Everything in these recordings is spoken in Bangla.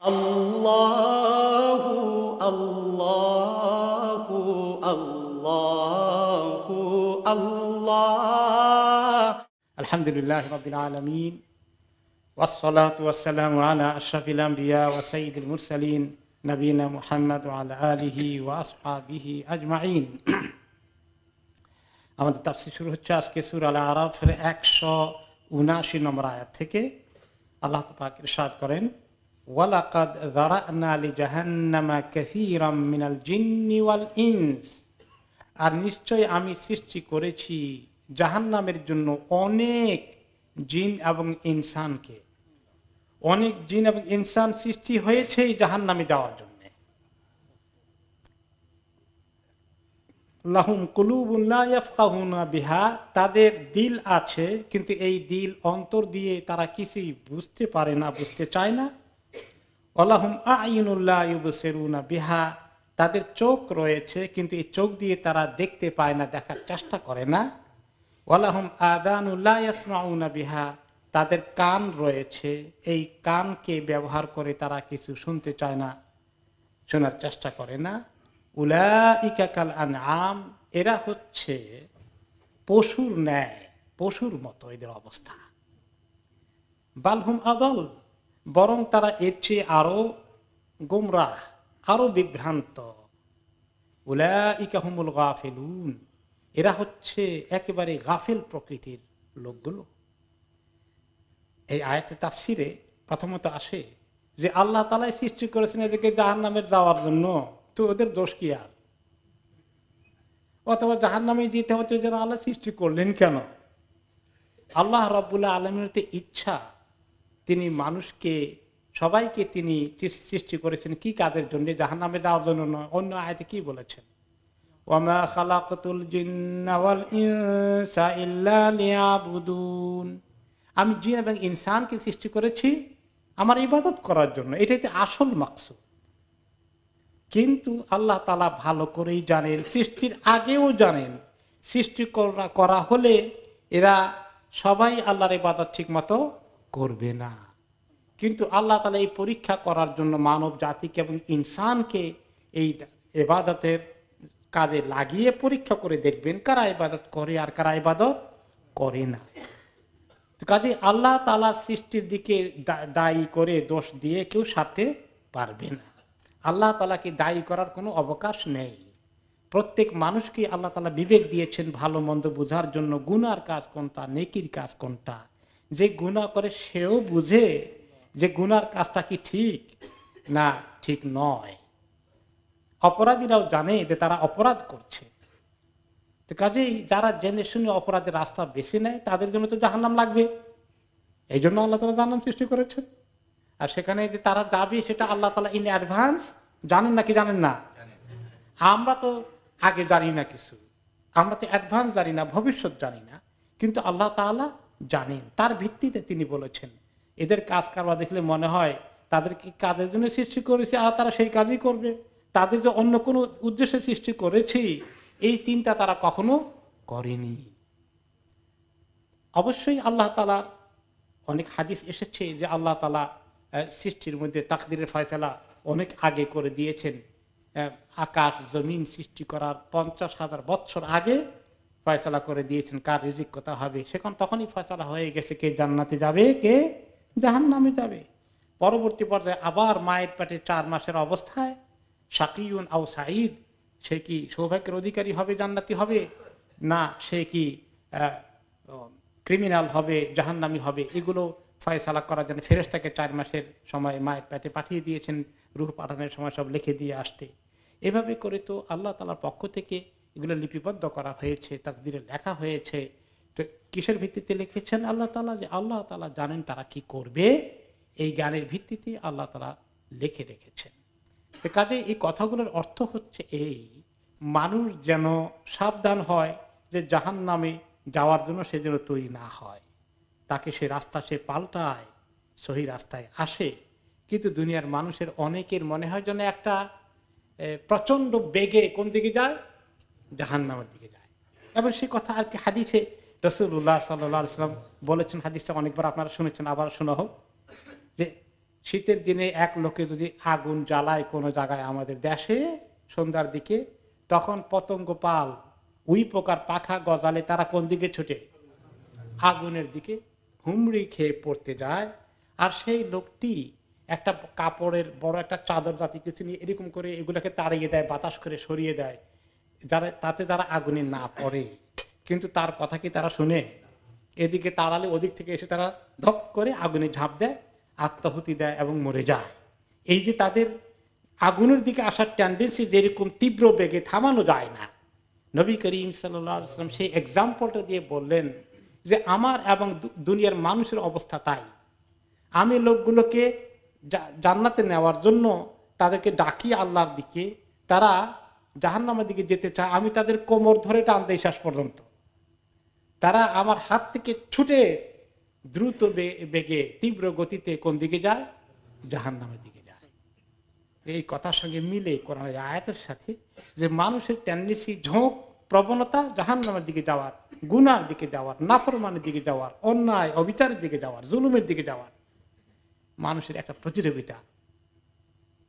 আল্লাহু আল্লাহু আল্লাহু আল্লাহ। আলহামদুলিল্লাহ রাব্বিল আলামিন ওয়াসসালাতু ওয়াসসালামু আলা আশরাফিল আমবিয়া ওয়া সাইয়্যিদিল মুরসালিন নবিয়িনা মুহাম্মদ ওয়া আলা আলিহি ওয়া আসহাবিহি আজমাইন। আমাদের তাফসীর শুরু হচ্ছে আজকে সূরা আল আরাফের 179 নম্বর আয়াত থেকে। আল্লাহ পাক ইরশাদ করেন, ওয়ালাকাদ যারা'না লিজাহান্নামা কাসীরাম মিনাল জিন্নি ওয়াল ইনস। আর নিশ্চয় আমি সৃষ্টি করেছি জাহান্নামের জন্য অনেক জিন এবং ইনসানকে। অনেক জিন এবং ইনসান সৃষ্টি হয়েছে এই জাহান্নামে যাওয়ার জন্য। লাহুম কুলুবুন লা ইয়াফকাহুনা বিহা, তাদের দিল আছে কিন্তু এই দিল অন্তর দিয়ে তারা কিছুই বুঝতে পারে না, বুঝতে চায় না। ওয়ালাহুম আ'য়ুনুন লা ইউবসিরুনা বিহা, তাদের চোখ রয়েছে কিন্তু এই চোখ দিয়ে তারা দেখতে পায় না, দেখার চেষ্টা করে না। ওয়ালাহুম আযানুন লা ইয়াসমাউনা বিহা, তাদের কান রয়েছে, এই কানকে ব্যবহার করে তারা কিছু শুনতে চায় না, শোনার চেষ্টা করে না। উলাইকা কাল আনআম, এরা হচ্ছে পশুর ন্যায়, পশুর মতো এদের অবস্থা। বালহুম আদল, বরং তারা এর চেয়ে আরো গোমরাহ, আরো বিভ্রান্ত। উলাইকা হুমুল গাফিলুন, এরা হচ্ছে একেবারে গাফিল প্রকৃতির লোকগুলো। এই আয়াতে তাফসিরে প্রথমত আসে যে আল্লাহ তাআলাই সৃষ্টি করেছেন এদেরকে জাহান্নামে যাওয়ার জন্য, তো ওদের দোষ কি আর? অথবা জাহান্নামে যেতে হচ্ছে যেন আল্লাহ সৃষ্টি করলেন কেন? আল্লাহ রাব্বুল আলামিনের ইচ্ছা, তিনি মানুষকে সবাইকে তিনি সৃষ্টি করেছেন কি কাজের জন্য? জাহান্নামে যাওয়ার জন্য নয়। অন্য আয়াতে কি বলেছেন? ওয়ামা খালাকতুল জিন্না ওয়াল ইনসা ইল্লা লিয়াবুদুন, আমি জিন এবং ইনসানকে সৃষ্টি করেছি আমার ইবাদত করার জন্য, এটাই তো আসল মাকসুদ। কিন্তু আল্লাহ তাআলা ভালো করেই জানেন, সৃষ্টির আগেও জানেন সৃষ্টি করা হলে এরা সবাই আল্লাহর ইবাদত ঠিক মতো করবে না। কিন্তু আল্লাহ তাআলা এই পরীক্ষা করার জন্য মানব জাতিকে এবং ইনসানকে এই ইবাদতের কাজে লাগিয়ে পরীক্ষা করে দেখবেন কারা ইবাদত করে আর কারা ইবাদত করে না। কাজে আল্লাহ তাআলার সৃষ্টির দিকে দায়ী করে দোষ দিয়ে কেউ সারতে পারবে না। আল্লাহ তাআলাকে দায়ী করার কোনো অবকাশ নেই। প্রত্যেক মানুষকে আল্লাহ তাআলা বিবেক দিয়েছেন ভালো মন্দ বোঝার জন্য, গুনার কাজ কোনটা, নেকির কাজ কোনটা। যে গুনাহ করে সেও বুঝে যে গুনার কাজটা কি ঠিক না ঠিক নয়। অপরাধীরাও জানে যে তারা অপরাধ করছে। তো কাজেই যারা জেনে শুনে অপরাধের রাস্তা বেছে নেয় তাদের জন্য তো জাহান্নাম লাগবে। এই জন্য আল্লাহ তাআলা জাহান্নাম সৃষ্টি করেছেন। আর সেখানে যে তারা যাবে সেটা আল্লাহ তাআলা ইন অ্যাডভান্স জানেন নাকি জানেন না? আমরা তো আগে জানি না কিছু, আমরা তো অ্যাডভান্স জানি না, ভবিষ্যৎ জানি না, কিন্তু আল্লাহ তাআলা জানেন। তার ভিত্তিতে তিনি বলেছেন এদের কাজ কারবার দেখলে মনে হয় তাদেরকে কাজের জন্য সৃষ্টি করেছি আর তারা সেই কাজই করবে, তাদের যে অন্য কোনো উদ্দেশ্যে সৃষ্টি করেছি এই চিন্তা তারা কখনো করেনি। অবশ্যই আল্লাহ তাআলা অনেক হাদিস এসেছে যে আল্লাহ তাআলা সৃষ্টির মধ্যে তাকদীরের ফয়সালা অনেক আগে করে দিয়েছেন। আকাশ জমিন সৃষ্টি করার 50,000 বছর আগে ফয়সালা করে দিয়েছেন কার রিজিক কত হবে। সেখান তখনই ফয়সালা হয়ে গেছে কে জান্নাতে যাবে কে জাহান্নামে যাবে। পরবর্তী পর্যায়ে আবার মায়ের পেটে 4 মাসের অবস্থায় শাকিউন আও সাঈদ, সে কি সৌভাগ্যের অধিকারী হবে, জান্নাতি হবে, না সে কি ক্রিমিনাল হবে, জাহান্নামী হবে, এগুলো ফয়সালা করার জন্য ফেরেশতাকে 4 মাসের সময় মায়ের পেটে পাঠিয়ে দিয়েছেন, রূহ পাঠানোর সময় সব লিখে দিয়ে আসতে। এভাবে করে তো আল্লাহ তাআলার পক্ষ থেকে এগুলো লিপিবদ্ধ করা হয়েছে, তাকদীরে লেখা হয়েছে। তো কিসের ভিত্তিতে লিখেছেন আল্লাহ তাআলা? যে আল্লাহ তাআলা জানেন তারা কি করবে, এই জ্ঞানের ভিত্তিতে আল্লাহ তাআলা লিখে রেখেছেন। তো কাজে এই কথাগুলোর অর্থ হচ্ছে এই, মানুষ যেন সাবধান হয় যে জাহান্নামে যাওয়ার জন্য সে যেন তৈরি না হয়, তাকে সে রাস্তা সে পাল্টায়, সহি রাস্তায় আসে। কিন্তু দুনিয়ার মানুষের অনেকের মনে হয় যেন একটা প্রচন্ড বেগে কোন দিকে যায়, জাহান্নামের দিকে যায়। এবং সে কথা আর কি হাদিসে রাসূলুল্লাহ সাল্লাল্লাহু আলাইহি ওয়াসাল্লাম বলেছেন, হাদিসটা অনেকবার আপনারা শুনেছেন, আবার শোনা হোক, যে শীতের দিনে এক লোকে যদি আগুন জ্বালায় কোনো জায়গায় আমাদের দেশে সন্ধ্যার দিকে, তখন পতঙ্গ পাল উই পোকার পাখা গজালে তারা কোন দিকে ছুটে? আগুনের দিকে হুমড়ি খেয়ে পড়তে যায়। আর সেই লোকটি একটা কাপড়ের বড় একটা চাদর জাতি কিছু নিয়ে এরকম করে এগুলোকে তাড়িয়ে দেয়, বাতাস করে সরিয়ে দেয়, তাতে যারা আগুনে না পড়ে। কিন্তু তার কথা কি তারা শুনে? এদিকে তাড়ালে ওদিক থেকে এসে তারা ধপ করে আগুনে ঝাঁপ দেয়, আত্মাহুতি দেয় এবং মরে যায়। এই যে তাদের আগুনের দিকে আসার টেন্ডেন্সি যেরকম তীব্র বেগে থামানো যায় না, নবী করিম সাল্লাল্লাহু আলাইহি ওয়াসাল্লাম সেই এক্সাম্পলটা দিয়ে বললেন যে আমার এবং দুনিয়ার মানুষের অবস্থা তাই। আমি লোকগুলোকে জান্নাতে নেওয়ার জন্য তাদেরকে ডাকি আল্লাহর দিকে, তারা জাহান্নামের দিকে যেতে চায়, আমি তাদের কোমর ধরে টান দেই শেষ পর্যন্ত। তারা আমার হাত থেকে ছুটে দ্রুত বেগে তীব্র গতিতে কোন দিকে যায়? জাহান্নামের দিকে যায়। এই কথার সঙ্গে মিলে কোরআনের আয়াতের সাথে যে মানুষের টেন্ডেন্সি, ঝোঁক, প্রবণতা জাহান্নামের দিকে যাওয়ার, গুনার দিকে যাওয়ার, নাফরমানের দিকে যাওয়ার, অন্যায় অবিচারের দিকে যাওয়ার, জুলুমের দিকে যাওয়ার মানুষের একটা প্রতিযোগিতা।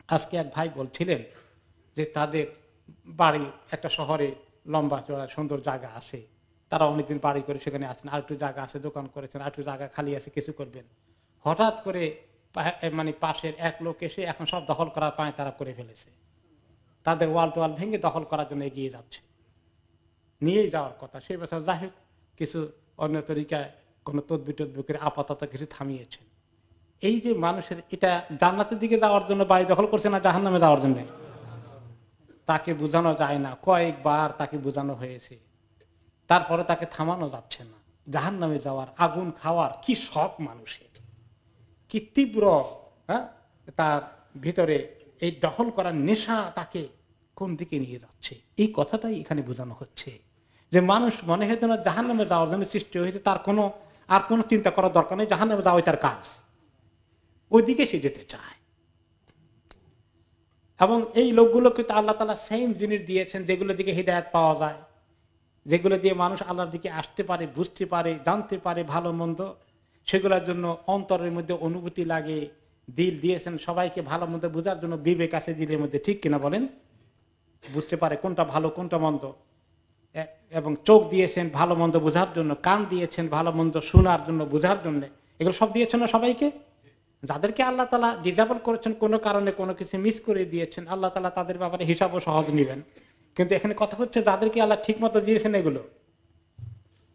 আজকে এক ভাই বলছিলেন যে তাদের বাড়ি একটা শহরে লম্বা চড়া সুন্দর জায়গা আছে, তারা অনেকদিন বাড়ি করে সেখানে আছেন, আর একটু জায়গা আছে, দোকান করেছেন, আর একটু জায়গা খালি আছে, কিছু করবেন। হঠাৎ করে মানে পাশের এক লোক এসে এখন সব দখল করার পায় তারা করে ফেলেছে। তাদের ওয়াল টোয়াল ভেঙে দখল করার জন্য এগিয়ে যাচ্ছে, নিয়ে যাওয়ার কথা। সেই বছর যাই হোক কিছু অন্য তরিকায় কোনো তদবি টদবি করে আপাতত কিছু থামিয়েছেন। এই যে মানুষের এটা জান্নাতের দিকে যাওয়ার জন্য বাড়ি দখল করছে না জাহান্নামে যাওয়ার জন্য? তাকে বোঝানো যায় না, কয়েকবার তাকে বোঝানো হয়েছে, তারপরে তাকে থামানো যাচ্ছে না। জাহান্নামে যাওয়ার, আগুন খাওয়ার কি শখ মানুষের, কি তীব্র, হ্যাঁ, তার ভিতরে এই দখল করার নেশা তাকে কোন দিকে নিয়ে যাচ্ছে, এই কথাটাই এখানে বোঝানো হচ্ছে। যে মানুষ মনে হয় না জাহান্নামে যাওয়ার জন্য সৃষ্টি হয়েছে, তার কোনো আর কোনো চিন্তা করার দরকার নেই, জাহান্নামে যাওয়াই তার কাজ, ওইদিকে সে যেতে চায়। এবং এই লোকগুলোকে তো আল্লাহ তাআলা সেম জিনিস দিয়েছেন যেগুলো দিকে হিদায়াত পাওয়া যায়, যেগুলো দিয়ে মানুষ আল্লাহর দিকে আসতে পারে, বুঝতে পারে, জানতে পারে ভালো মন্দ, সেগুলোর জন্য অন্তরের মধ্যে অনুভূতি লাগে। দিল দিয়েছেন সবাইকে ভালো মন্দ বোঝার জন্য, বিবেক আছে দিলের মধ্যে, ঠিক কিনা বলেন? বুঝতে পারে কোনটা ভালো কোনটা মন্দ। এবং চোখ দিয়েছেন ভালো মন্দ বোঝার জন্য, কান দিয়েছেন ভালো মন্দ শোনার জন্য, বোঝার জন্য, এগুলো সব দিয়েছেন না সবাইকে? যাদেরকে আল্লাহ তাআলা ডিসেবল করেছেন কোনো কারণে, কোনো কিছু মিস করে দিয়েছেন, আল্লাহ তাআলা তাদের ব্যাপারে হিসাবও সহজ নেবেন। কিন্তু এখানে কথা হচ্ছে যাদেরকে আল্লাহ ঠিক মতো দিয়েছেন এগুলো,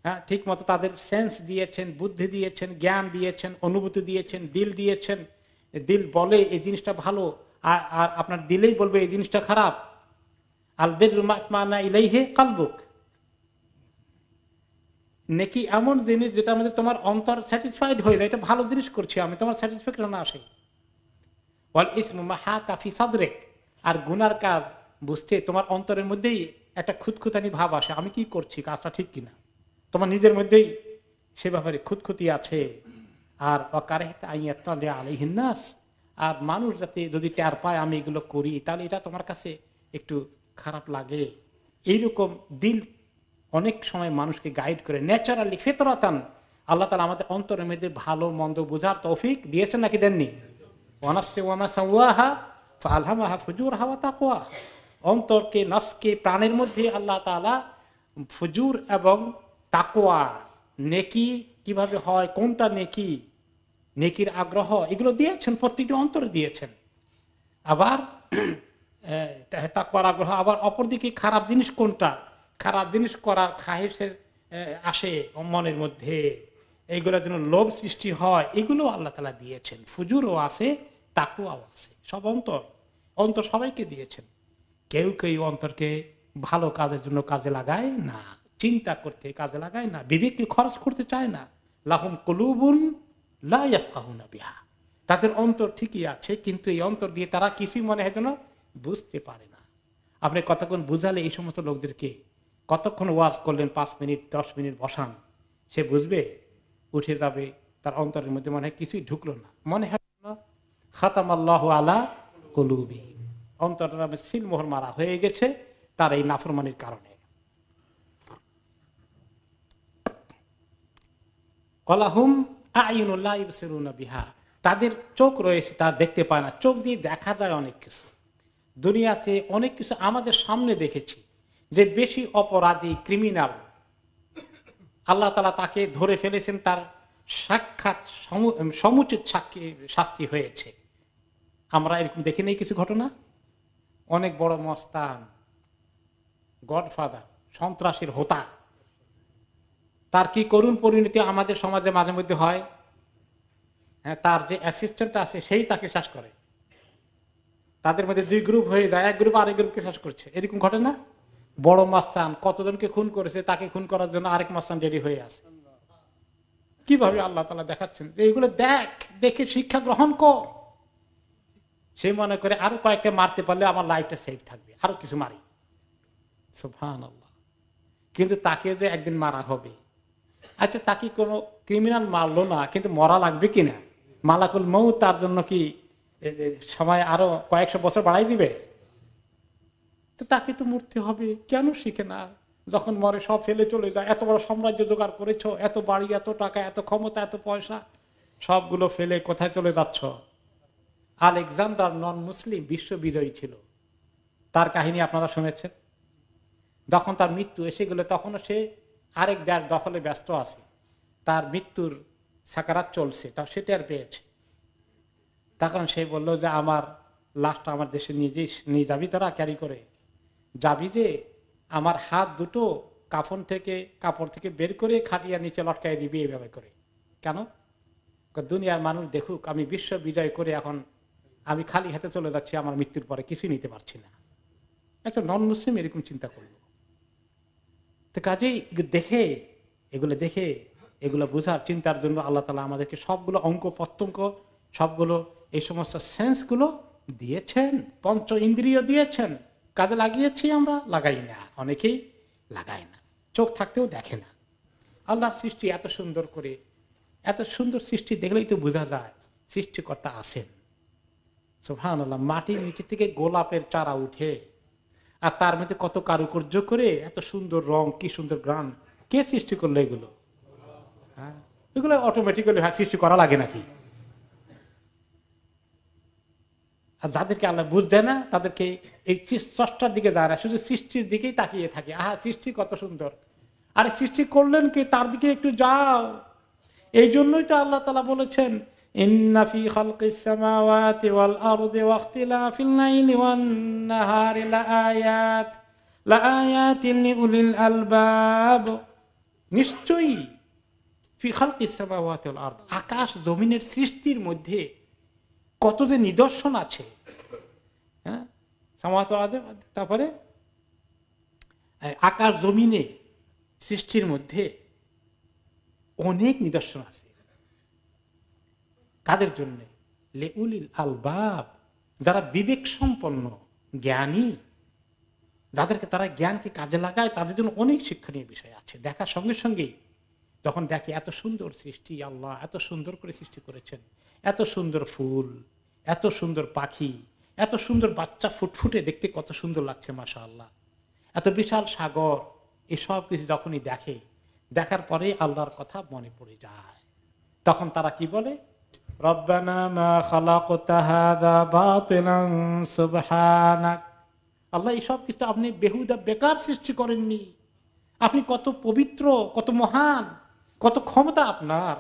হ্যাঁ, ঠিক মতো তাদের সেন্স দিয়েছেন, বুদ্ধি দিয়েছেন, জ্ঞান দিয়েছেন, অনুভূতি দিয়েছেন, দিল দিয়েছেন। দিল বলে এই জিনিসটা ভালো, আর আপনার দিলেই বলবে এই জিনিসটা খারাপ। আল বিররু মা ইতমাআন্না ইলাইহি কলবুক, নেকি এমন জিনিস যেটা আমাদের তোমার অন্তর স্যাটিসফাইড হয়ে যায়, এটা ভালো জিনিস করছি আমি, তোমার স্যাটিসফ্যাকশন আসে। ওয়াল ইসমু মা হাকা ফি সাদরিক, আর গুনার কাজ বুঝতে তোমার অন্তরের মধ্যেই একটা খুঁতখুঁতানি ভাব আসে, আমি কি করছি, কাজটা ঠিক কিনা, তোমার নিজের মধ্যেই সে ব্যাপারে খুঁতখুঁতি আছে। আর ওয়াকারাহতা আইয়াত্তালি আলাইহিন নাস, আর মানুষ যাতে যদি টের পায় আমি এগুলো করি, তাহলে এটা তোমার কাছে একটু খারাপ লাগে। এইরকম দিল অনেক সময় মানুষকে গাইড করে ন্যাচারালি, ফিতরাতান। আল্লাহ তাআলা আমাদের অন্তরের মধ্যে ভালো মন্দ বোঝার তৌফিক দিয়েছেন নাকি দেননি? ওয়ানাফসি ওয়ামা সাওয়াহা ফাআলহামাহা ফুজুরহা ওয়া তাকওয়াহা, অন্তরকে, নফসকে, প্রাণের মধ্যে আল্লাহ তাআলা ফুজুর এবং তাকওয়া, নেকি কিভাবে হয়, কোনটা নেকি, নেকির আগ্রহ, এগুলো দিয়েছেন, প্রত্যেকটি অন্তরে দিয়েছেন। আবার তাকওয়ার আগ্রহ, আবার অপরদিকে খারাপ জিনিস কোনটা, খারাপ জিনিস করার খাহেশের আসে মনের মধ্যে, এইগুলোর জন্য লোভ সৃষ্টি হয়, এগুলো আল্লাহ তাআলা দিয়েছেন। ফুজুরও আছে, তাকওয়াও আছে, সব অন্তর, অন্তর সবাইকে দিয়েছেন। কেউ কেউ অন্তরকে ভালো কাজের জন্য কাজে লাগায় না, চিন্তা করতে কাজে লাগায় না, বিবেককে খরচ করতে চায় না। লাহুম কুলুবুন লা ইয়াফকাহুনা বিহা, তাদের অন্তর ঠিকই আছে, কিন্তু এই অন্তর দিয়ে তারা কিছুই মনে হয় যেন বুঝতে পারে না। আপনি কতক্ষণ বুঝালে এই সমস্ত লোকদেরকে, কতক্ষণ ওয়াজ করলেন, 5 মিনিট 10 মিনিট বসান, সে বুঝবে? উঠে যাবে, তার অন্তরের মধ্যে মনে হয় কিছুই ঢুকলো না, মনে হয় খাতামাল্লাহু আলা কুলুবিহিম, অন্তরের নামে সিলমোহর মারা হয়ে গেছে তার এই নাফরমানির কারণে। কলাহুম আইয়ুনুন লা ইবসিরুনা বিহা, তাদের চোখ রয়েছে, তা দেখতে পায় না। চোখ দিয়ে দেখা যায় অনেক কিছু, দুনিয়াতে অনেক কিছু আমাদের সামনে দেখেছি। যে বেশি অপরাধী, ক্রিমিনাল, আল্লাহ তাআলা তাকে ধরে ফেলেছেন, তার সাক্ষাৎ সমুচিত শাস্তি হয়েছে। আমরা এরকম দেখি নাই কিছু ঘটনা। অনেক বড় মস্তান, গডফাদার, সন্ত্রাসীর হোতা, তার কি করুণ পরিণতি আমাদের সমাজে মাঝে মধ্যে হয়। হ্যাঁ, তার যে অ্যাসিস্ট্যান্ট আছে সেই তাকে শ্বাস করে, তাদের মধ্যে দুই গ্রুপ হয়ে যায়, এক গ্রুপ আরেক গ্রুপকে শ্বাস করছে। এরকম ঘটে না? বড় মাস্তান কতজনকে খুন করেছে, তাকে খুন করার জন্য আরেক মাস্তান রেডি হয়ে আছে। কিভাবে আল্লাহ তাআলা দেখাচ্ছেন যে এইগুলো দেখে শিক্ষা গ্রহণ কর। সে মনে করে আরো কয়েকটা মারতে পারলে আমার লাইফটা সেফ থাকবে, আরো কিছু মারি। সুবহানাল্লাহ। কিন্তু তাকে যে একদিন মারা হবে। আচ্ছা, তাকে কোনো ক্রিমিনাল মারলো না, কিন্তু মরা লাগবে কিনা? মালাকুল মউত তার জন্য কি সময় আরো কয়েকশো বছর বাড়াই দিবে? তো তাকে তো মরতে হবে। কেন শিখে না? যখন মরে সব ফেলে চলে যায়। এত বড় সাম্রাজ্য জোগাড় করেছো, এত বাড়ি, এত টাকা, এত ক্ষমতা, এত পয়সা, সবগুলো ফেলে কোথায় চলে যাচ্ছ? আলেকজান্ডার নন মুসলিম বিশ্ব বিজয়ী ছিল, তার কাহিনী আপনারা শুনেছেন। যখন তার মৃত্যু এসে গেল, তখনও সে আরেক দেশ দখলে ব্যস্ত আছে, তার মৃত্যুর সাকারাত চলছে, তাও সে টের পেয়েছে। তখন সে বলল যে আমার লাশটা আমার দেশে নিয়ে যাবি, তোরা ক্যারি করে যাবি, যে আমার হাত দুটো কাপড় থেকে বের করে খাটিয়া নিচে লটকাই দিবি এইভাবে করে। কেন? দুনিয়ার মানুষ দেখুক আমি বিশ্ব বিজয় করে এখন আমি খালি হাতে চলে যাচ্ছি, আমার মৃত্যুর পরে কিছুই নিতে পারছি না। একটা নন মুসলিম এরকম চিন্তা করলো। তো কাজেই এগুলো বোঝার চিন্তার জন্য আল্লাহ তাআলা আমাদেরকে সবগুলো অঙ্ক প্রত্যঙ্গ, সবগুলো এই সমস্ত সেন্সগুলো দিয়েছেন, পঞ্চ ইন্দ্রিয় দিয়েছেন। কাজে লাগিয়েছি আমরা? লাগাই না, অনেকেই লাগায় না, চোখ থাকতেও দেখে না। আল্লাহর সৃষ্টি এত সুন্দর করে, এত সুন্দর সৃষ্টি দেখলেই তো বোঝা যায় সৃষ্টিকর্তা আছেন। সুবহানাল্লাহ। মাটির নিচে থেকে গোলাপের চারা উঠে, আর তার মধ্যে কত কারুকার্য করে এত সুন্দর রং, কি সুন্দর গ্রাম, কে সৃষ্টি করলো এগুলো? হ্যাঁ, এগুলো অটোমেটিক্যালি সৃষ্টি করা লাগে নাকি? আর যাদেরকে আল্লাহ বুঝ দেয় না, তাদেরকে এই স্রষ্টার দিকে যায় না, শুধু সৃষ্টির দিকেই তাকিয়ে থাকে। আহা, সৃষ্টি কত সুন্দর, আরে সৃষ্টি করলেন কে, তার দিকে একটু যাও। এই জন্যই তো আল্লাহ তাআলা বলেছেন, ইন্না ফি খালকিস সামাওয়াতি ওয়াল আরদি ওয়া ইখতিলাফিল লাইলি ওয়ান নাহারি লাআয়াতিন লিউলিল আলবাব। নিশ্চয়ই ফি খালকিস সামাওয়াতি ওয়াল আরদ, আকাশ জমিনের সৃষ্টির মধ্যে কত যে নিদর্শন আছে। হ্যাঁ, তারপরে আকাশ জমিনে সৃষ্টির মধ্যে অনেক নিদর্শন আছে। কাদের জন্য? লিউলিল আলবাব, যারা বিবেক সম্পন্ন, জ্ঞানী, যাদেরকে তারা জ্ঞানকে কাজে লাগায়, তাদের জন্য অনেক শিক্ষণীয় বিষয় আছে। দেখার সঙ্গে সঙ্গে যখন দেখে এত সুন্দর সৃষ্টি, আল্লাহ এত সুন্দর করে সৃষ্টি করেছেন, এত সুন্দর ফুল, এত সুন্দর পাখি, এত সুন্দর বাচ্চা ফুটফুটে দেখতে কত সুন্দর লাগছে, মাশাআল্লাহ, এত বিশাল সাগর, এসব কিছু যখনই দেখে, দেখার পরে আল্লাহর কথা মনে পড়ে যায়। তখন তারা কি বলে? রব্বানা মা খালাকতা হাযা বাতিলান সুবহানাক। আল্লাহ, এইসব কিছু আপনি বেহুদা বেকার সৃষ্টি করেননি, আপনি কত পবিত্র, কত মহান, কত ক্ষমতা আপনার।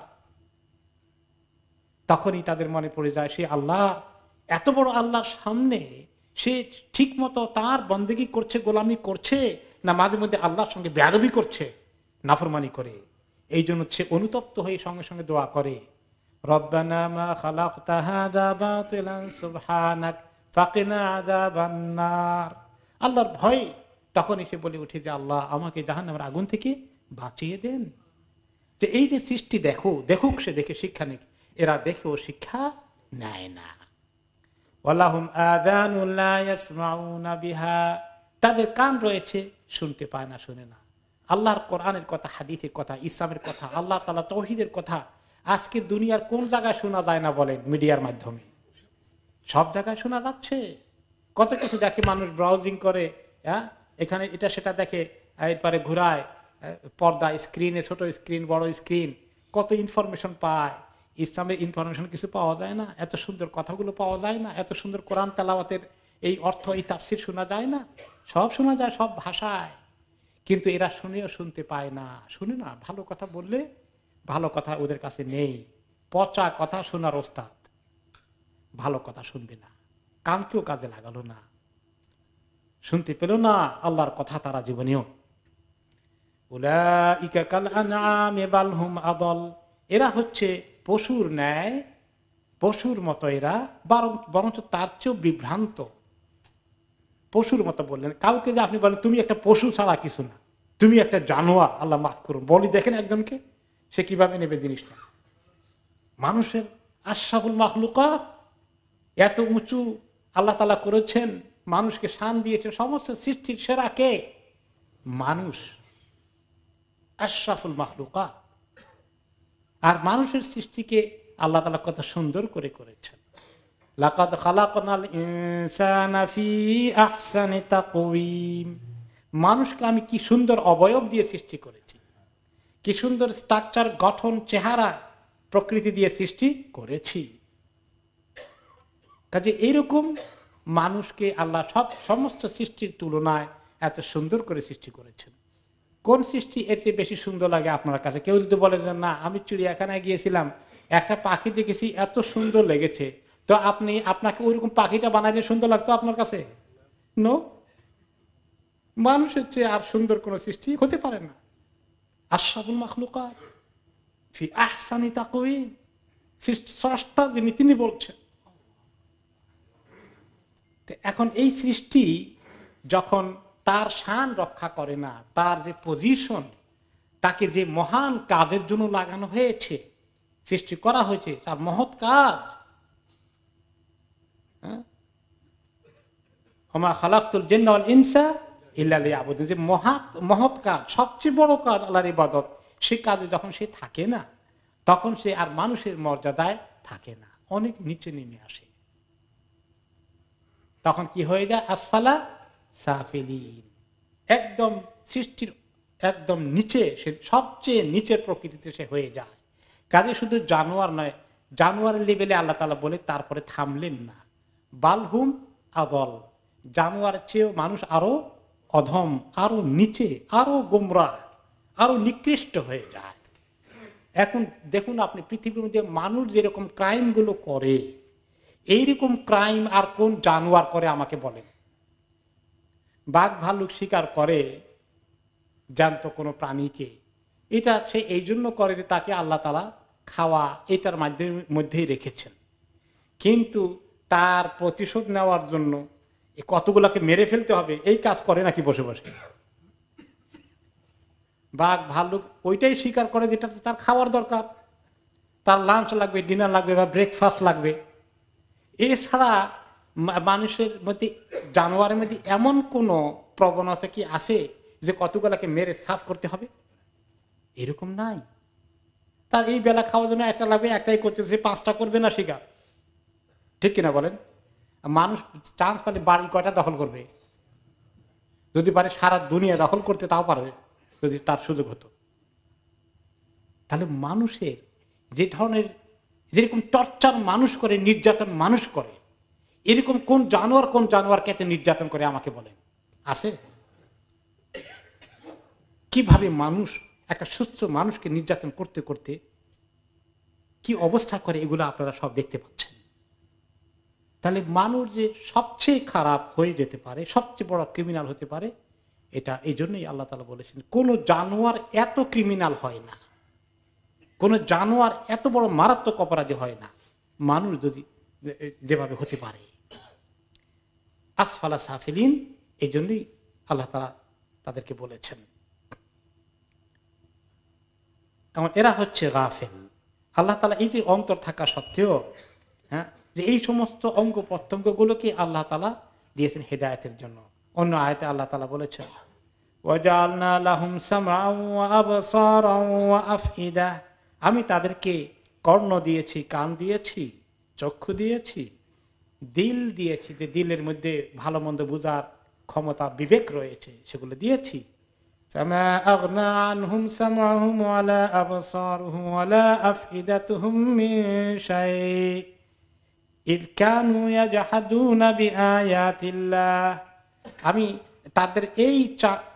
তখনই তাদের মনে পড়ে যায় সে আল্লাহ, এত বড় আল্লাহর সামনে সে ঠিক মতো তার বন্দেগী করছে, গোলামি করছে, না মাঝে মধ্যে আল্লাহর সঙ্গে বেয়াদবি করছে, নাফরমানি করে। এই জন্য সে অনুতপ্ত হয়ে সঙ্গে সঙ্গে দোয়া করে, রব্বানা মা খালাকতা হাযা বাতিলান সুবহানাক ফাকিনা আযাবান নার। আল্লাহর ভয় তখন এসে বলে উঠে যে আল্লাহ, আমাকে জাহান্নামের আগুন থেকে বাঁচিয়ে দেন। যে এই যে সৃষ্টি দেখুক, সে দেখে শিক্ষা নেই, এরা দেখেও শিক্ষা নেয় না। ওয়ালাহুম আযানুন লা ইয়াসমাউনা বিহা, তাদের কান রয়েছে, শুনতে পায় না, শুনে না। আল্লাহর কোরআনের কথা, হাদিসের কথা, ইসলামের কথা, আল্লাহ তাআলা তাওহীদের কথা আজকে দুনিয়ার কোন জায়গায় শোনা যায় না বলেন? মিডিয়ার মাধ্যমে সব জায়গায় শোনা যাচ্ছে। কত কিছু দেখে মানুষ, ব্রাউজিং করে, এখানে এটা সেটা দেখে, এরপরে ঘুরায় পর্দা, স্ক্রিনে, ছোট স্ক্রিন, বড় স্ক্রিন, কত ইনফরমেশন পায়, ইসলামের ইনফরমেশন কিছু পাওয়া যায় না, এত সুন্দর কথাগুলো পাওয়া যায় না, এত সুন্দর কোরআন তেলাওয়াতের এই অর্থ, এই তাফসির শোনা যায় না, সব শোনা যায় সব ভাষায়, কিন্তু এরা শুনেও শুনতে পায় না, শুনে না। ভালো কথা বললে ভালো কথা ওদের কাছে নেই, পচা কথা শোনার ওস্তাদ, ভালো কথা শুনবে না, কানকেও কাজে লাগালো না, শুনতে পেল না আল্লাহর কথা তারা জীবনেও। উলাইকা কাল আনআমি বাল হুম আদল, এরা হচ্ছে পশুর ন্যায়, পশুর মতো এরা, বরঞ্চ তার চেয়েও বিভ্রান্ত। পশুর মতো বললেন, কাউকে যে আপনি বলেন তুমি একটা পশু ছাড়া কিছু না, তুমি একটা জানোয়ার, আল্লাহ মাফ করুন, বলি দেখেন একজনকে, সে কিভাবে নেবে জিনিসটা। মানুষের আশরাফুল মাখলুকাত, এত উঁচু আল্লাহ তাআলা করেছেন, মানুষকে শান দিয়েছেন, সমস্ত সৃষ্টির সেরা কে? মানুষ, আশরাফুল মাখলুকাত। আর মানুষের সৃষ্টিকে আল্লাহ তাআলা কত সুন্দর করে করেছেন। লাকাদ খালাকনাল ইনসানা ফি আহসানি তাকওয়িম, মানুষকে আমি কি সুন্দর অবয়ব দিয়ে সৃষ্টি করেছি, কি সুন্দর স্ট্রাকচার, গঠন, চেহারা, প্রকৃতি দিয়ে সৃষ্টি করেছি। কাজে এইরকম মানুষকে আল্লাহ সমস্ত সৃষ্টির তুলনায় এত সুন্দর করে সৃষ্টি করেছেন। কোন সৃষ্টি এর চেয়ে বেশি সুন্দর লাগে আপনার কাছে? কেউ যদি বলে যে না, আমি চিড়িয়াখানায় গিয়েছিলাম, একটা পাখি দেখেছি, এত সুন্দর লেগেছে, তো আপনাকে ওইরকম পাখিটা বানাইলে সুন্দর লাগতো আপনার কাছে? নো, মানুষের চেয়ে আর সুন্দর কোন সৃষ্টি হতে পারে না। আশরাফুল মাখলুকাত ফি আহসানি তাকওয়িম, স্রষ্টা যিনি তিনি বলছেন। এখন এই সৃষ্টি যখন তার শান রক্ষা করে না, তার যে পজিশন, তাকে যে মহান কাজের জন্য লাগানো হয়েছে, সৃষ্টি করা হয়েছে, তার মহৎ কাজ, ওমা খালাকতুল জিন্না ওয়াল ইনসা ইল্লা লিয়াবুদুন, যে মহৎ কাজ, সবচেয়ে বড় কাজ আল্লাহর ইবাদত, সেই কাজে যখন সে থাকে না, তখন সে আর মানুষের মর্যাদায় থাকে না, অনেক নিচে নেমে আসে। তখন কি হয়ে যায়? আসফালা সাফিলিন, একদম সৃষ্টির একদম নিচে, সে সবচেয়ে নিচের প্রকৃতিতে সে হয়ে যায়। কাজে শুধু জানোয়ার নয়, জানোয়ারের লেভেলে আল্লাহ তাআলা বলে তারপরে থামলেন না, বালহুম আদল, জানোয়ারের চেয়েও মানুষ আরো অধম, আরো নিচে, আরো গোমরাহ, আরো নিকৃষ্ট হয়ে যায়। এখন দেখুন আপনি পৃথিবীর মধ্যে মানুষ যেরকম ক্রাইম গুলো করে, এইরকম ক্রাইম আর কোন জানোয়ার করে আমাকে বলেন? বাঘ ভাল্লুক শিকার করে জ্যান্ত কোনো প্রাণীকে, এটা সে এই জন্য করে যে তাকে আল্লাহ তাআলা খাওয়া এটার মধ্যেই রেখেছেন, কিন্তু তার প্রতিশোধ নেওয়ার জন্য কতগুলোকে মেরে ফেলতে হবে এই কাজ করে নাকি বসে বসে? বাঘ ভাল্লুক ওইটাই শিকার করে যেটা তার খাওয়ার দরকার, তার লাঞ্চ লাগবে, ডিনার লাগবে, বা ব্রেকফাস্ট লাগবে। এছাড়া মানুষের মধ্যে, জানোয়ারের মধ্যে এমন কোন প্রবণতা কি আছে যে কতগুলাকে মেরে সাফ করতে হবে? এরকম নাই। তার এই বেলা খাওয়ার জন্য একটা লাগবে, একটাই করতেছে, 5টা করবে না শিকার, ঠিক কিনা বলেন? মানুষ চান্স পালে বাড়ি কয়টা দখল করবে? যদি পারে সারা দুনিয়া দখল করতে, তাও পারবে যদি তার সুযোগ হতো। তাহলে মানুষের যে ধরনের, যেরকম টর্চার মানুষ করে, নির্যাতন মানুষ করে, এরকম কোন জানোয়ারকে এত নির্যাতন করে আমাকে বলেন? আছে? কিভাবে মানুষ একটা সুস্থ মানুষকে নির্যাতন করতে করতে কি অবস্থা করে, এগুলো আপনারা সব দেখতে পাচ্ছেন। তাহলে মানুষ যে সবচেয়ে খারাপ হয়ে যেতে পারে, সবচেয়ে বড় ক্রিমিনাল হতে পারে, এটা এই জন্যই আল্লাহ তাআলা বলেছেন কোন জানোয়ার এত ক্রিমিনাল হয় না, কোন জানোয়ার এত বড় মারাত্মক অপরাধী হয় না, মানুষ যদি যেভাবে হতে পারে। আসফালা সাফিলিন, এই জন্যই আল্লাহ তাআলা তাদেরকে বলেছেন। এরা হচ্ছে গাফেল। আল্লাহ তাআলা এই যে অন্তর থাকা সত্ত্বেও, হ্যাঁ, যে এই সমস্ত অঙ্গ প্রত্যঙ্গ গুলোকে আল্লাহ তাআলা দিয়েছেন হেদায়েতের জন্য। অন্য আয়াতে আল্লাহ তাআলা বলেছেন ওয়াজআলনা লাহুম সামআন ওয়া আবসারান ওয়া আফইদা, আমি তাদেরকে কর্ণ দিয়েছি, কান দিয়েছি, চক্ষু দিয়েছি, দিল দিয়েছি, যে দিলের মধ্যে ভালো মন্দ বোঝার ক্ষমতা, বিবেক রয়েছে, সেগুলো দিয়েছি। فما أغنى عنهم سمعهم ولا أبصارهم ولا أفئدتهم من شيء إذ كانوا يجحدون بآيات الله। আমি তাদের এই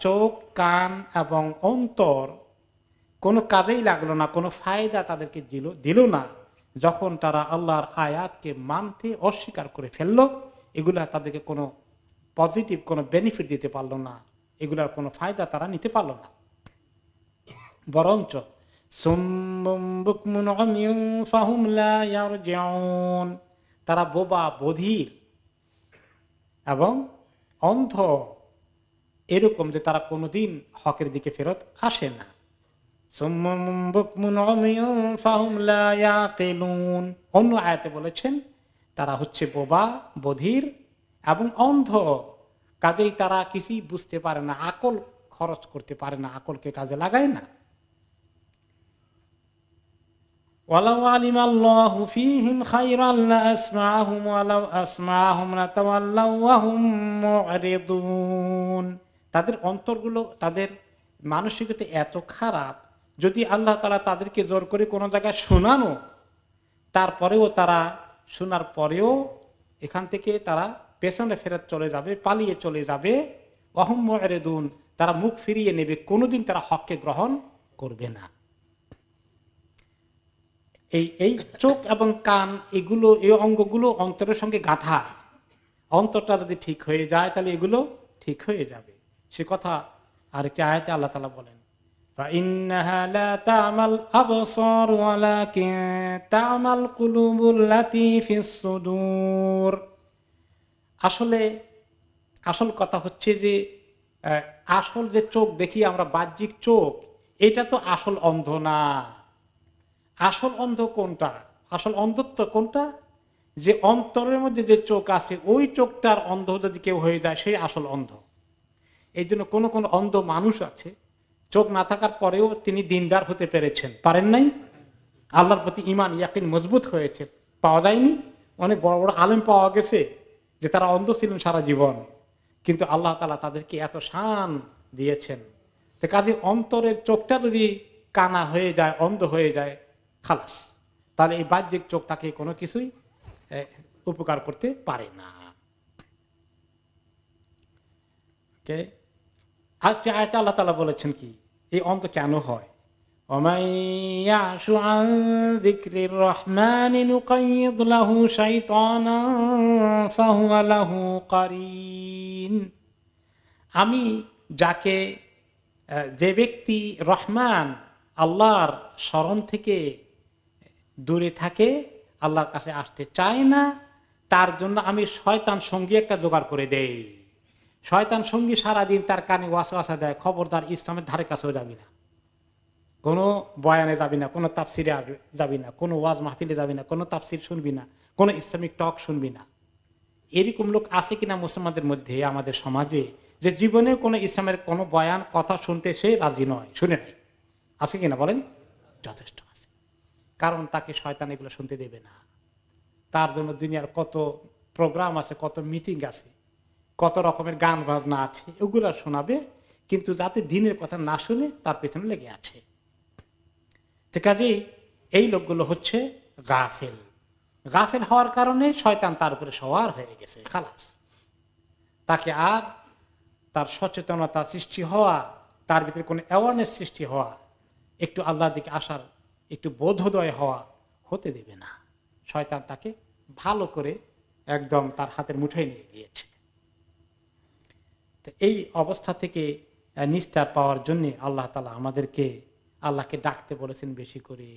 চোখ, কান এবং অন্তর কোনো কাজেই লাগলো না, কোনো ফায়দা তাদেরকে দিল না, যখন তারা আল্লাহর আয়াতকে মানতে অস্বীকার করে ফেললো। এগুলা তাদেরকে কোনো পজিটিভ কোনো বেনিফিট দিতে পারলো না, এগুলার কোনো ফায়দা তারা নিতে পারলো না। বরঞ্চ তারা বোবা, বধির এবং অন্ধ, এরকম যে তারা কোনোদিন হকের দিকে ফেরত আসে না। অন্য আয়াতে বলেছেন তারা হচ্ছে বোবা, বধির এবং অন্ধ, কাজেই তারা কিছুই বুঝতে পারে না, আকল খরচ করতে পারে না, আকলকে কাজে লাগায় না। ওয়ালাউ আলিমাল্লাহু ফীহিম খায়রান লাআসমাআহুম ওয়ালাউ আসমাআহুম লাতাওয়াল্লাউ ওয়া হুম মু'রিদুন। তাদের অন্তরগুলো, তাদের মানসিকতা এত খারাপ, যদি আল্লাহ তাআলা তাদেরকে জোর করে কোনো জায়গায় শোনানো, তারপরেও তারা শোনার পরেও এখান থেকে তারা পেছনে ফেরত চলে যাবে, পালিয়ে চলে যাবে। ওয়াহুম মু'রিদুন, তারা মুখ ফিরিয়ে নেবে, কোনোদিন তারা হককে গ্রহণ করবে না। এই চোখ এবং কান, এগুলো, এই অঙ্গগুলো অন্তরের সঙ্গে গাঁথা। অন্তরটা যদি ঠিক হয়ে যায় তাহলে এগুলো ঠিক হয়ে যাবে। সে কথা আরেকটি আয়াতে আল্লাহ তাআলা বলেন, فإنها لا تعمى الأبصار ولكن تعمى القلوب التي في الصدور। আসল কথা হচ্ছে যে আসল যে চোখ দেখি আমরা, বাহ্যিক চোখ, এটা তো আসল অন্ধ না। আসল অন্ধ কোনটা? আসল অন্ধত্ব কোনটা? যে অন্তরের মধ্যে যে চোখ আছে, ওই চোখটার অন্ধ যদি কেউ হয়ে যায়, সেই আসল অন্ধ। এই জন্য কোন কোন অন্ধ মানুষ আছে, চোখ না থাকার পরেও তিনি দিনদার হতে পেরেছেন, পারেন নাই। আল্লাহর প্রতি ঈমান, ইয়াকিন মজবুত হয়েছে, পাওয়া যায়নি। অনেক বড় বড় আলেম পাওয়া গেছে যে তারা অন্ধ ছিলেন সারা জীবন, কিন্তু আল্লাহ তাআলা তাদেরকে এত শান দিয়েছেন। তো কাজে অন্তরের চোখটা যদি কানা হয়ে যায়, অন্ধ হয়ে যায়, খালাস, তাহলে এই বাহ্যিক চোখ তাকে কোনো কিছুই উপকার করতে পারে না। আয়াতে আল্লাহ তাআলা বলেছেন কি, এই অন্ধ কেন হয়? ومن يعش عن ذكر الرحمن نقيض له شيطانا فهو له قرين। আমি যাকে, যে ব্যক্তি রহমান আল্লাহর স্মরণ থেকে দূরে থাকে, আল্লাহর কাছে আসতে চায় না, তার জন্য আমি শয়তান সঙ্গী একটা জোগাড় করে দেই। শয়তান সঙ্গী সারাদিন তার কানে ওয়াসওয়াসা দেয়, খবরদার ইসলামের ধারে কাছেও যাবি না, কোনো বয়ানে যাবি না, কোনো তাফসিরে যাবি না, কোনো ওয়াজ মাহফিলে যাবি না, কোনো তাফসির শুনবি না, কোনো ইসলামিক টক শুনবি না। এরকম লোক আছে কিনা মুসলমানদের মধ্যে, আমাদের সমাজে, যে জীবনে কোনো ইসলামের কোনো বয়ান কথা শুনতে সে রাজি নয়, শুনে নাই? আছে কিনা বলেন? যথেষ্ট আছে। কারণ তাকে শয়তান এগুলো শুনতে দেবে না। তার জন্য দুনিয়ার কত প্রোগ্রাম আছে, কত মিটিং আছে, কত রকমের গান বাজনা আছে, ওগুলা শোনাবে, কিন্তু যাতে দিনের কথা না শুনে তার পেছনে লেগে আছে। কাজেই এই লোকগুলো হচ্ছে গাফেল। গাফেল হওয়ার কারণে শয়তান তার উপরে সওয়ার হয়ে গেছে, খালাস। তাকে আর তার সচেতনতা সৃষ্টি হওয়া, তার ভিতরে কোনো অ্যাওয়ারনেস সৃষ্টি হওয়া, একটু আল্লাহর দিকে আসার একটু বোধোদয় হওয়া হতে দেবে না। শয়তান তাকে ভালো করে একদম তার হাতের মুঠোয় নিয়ে গিয়েছে। তো এই অবস্থা থেকে নিস্তার পাওয়ার জন্য আল্লাহ তাআলা আমাদেরকে আল্লাহকে ডাকতে বলেছেন, বেশি করে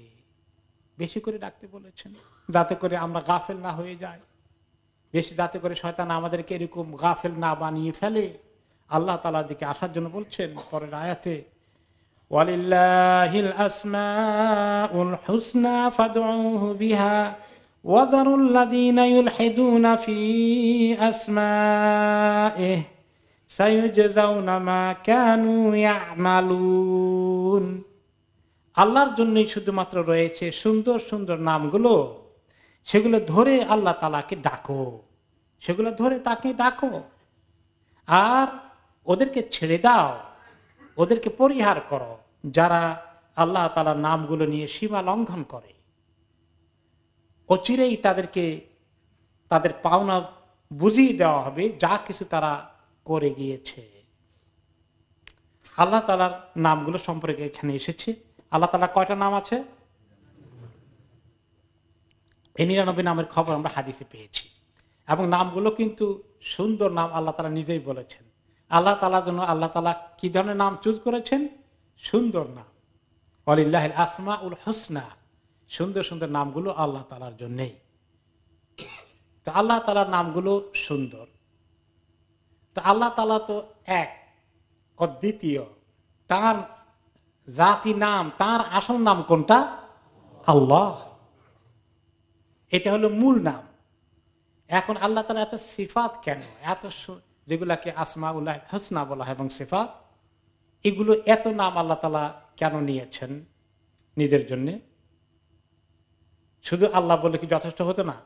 বেশি করে ডাকতে বলেছেন, যাতে করে আমরা গাফেল না হয়ে যাই, বেশি যাতে করে শয়তান আমাদেরকে এরকম গাফেল না বানিয়ে ফেলে। আল্লাহ তাআলার দিকে আসার জন্য বলছেন পরের আয়াতে, ওয়ালিল্লাহিল আসমাউল হুসনা ফাদউহু বিহা ওয়াযারুল লাযীনা ইউলহিদুনা ফি আসমাইহি সায়ুজজাউনা মা কানু ইয়ামালুন। আল্লাহর জন্যই শুধুমাত্র রয়েছে সুন্দর সুন্দর নামগুলো, সেগুলো ধরে আল্লাহ তাআলাকে ডাকো, সেগুলো ধরে তাকে ডাকো, আর ওদেরকে ছেড়ে দাও ওদেরকে পরিহার করো যারা আল্লাহ তাআলার নামগুলো নিয়ে সীমা লঙ্ঘন করে। অচিরেই তাদেরকে তাদের পাওনা বুঝিয়ে দেওয়া হবে যা কিছু তারা করে গিয়েছে। আল্লাহ তাআলার নামগুলো সম্পর্কে এখানে এসেছে। আল্লাহ তাআলার কয়টা নাম আছে? এই 99 নামের খবর আমরা হাদিসে পেয়েছি, এবং নামগুলো কিন্তু সুন্দর নাম। আল্লাহ তাআলা নিজেই বলেছেন আল্লাহ তাআলার জন্য আল্লাহ তাআলা কি ধরনের নাম চুজ করেছেন? সুন্দর নাম। ওয়ালিল্লাহিল আসমাউল হুসনা, সুন্দর সুন্দর নামগুলো আল্লাহ তাআলার জন্যই। তো আল্লাহ তাআলার নামগুলো সুন্দর। তো আল্লাহ তাআলা তো এক, অদ্বিতীয়। তার জাতি নাম, তার আসল নাম কোনটা? আল্লাহ। এটা হলো মূল নাম। এখন আল্লাহ তাআলা এত সিফাত কেন, এত যেগুলাকে আসমাউল হুসনা বলা হয় এবং সিফাত, এগুলো এত নাম আল্লাহ তাআলা কেন নিয়েছেন নিজের জন্য? শুধু আল্লাহ বলে কি যথেষ্ট হতো না?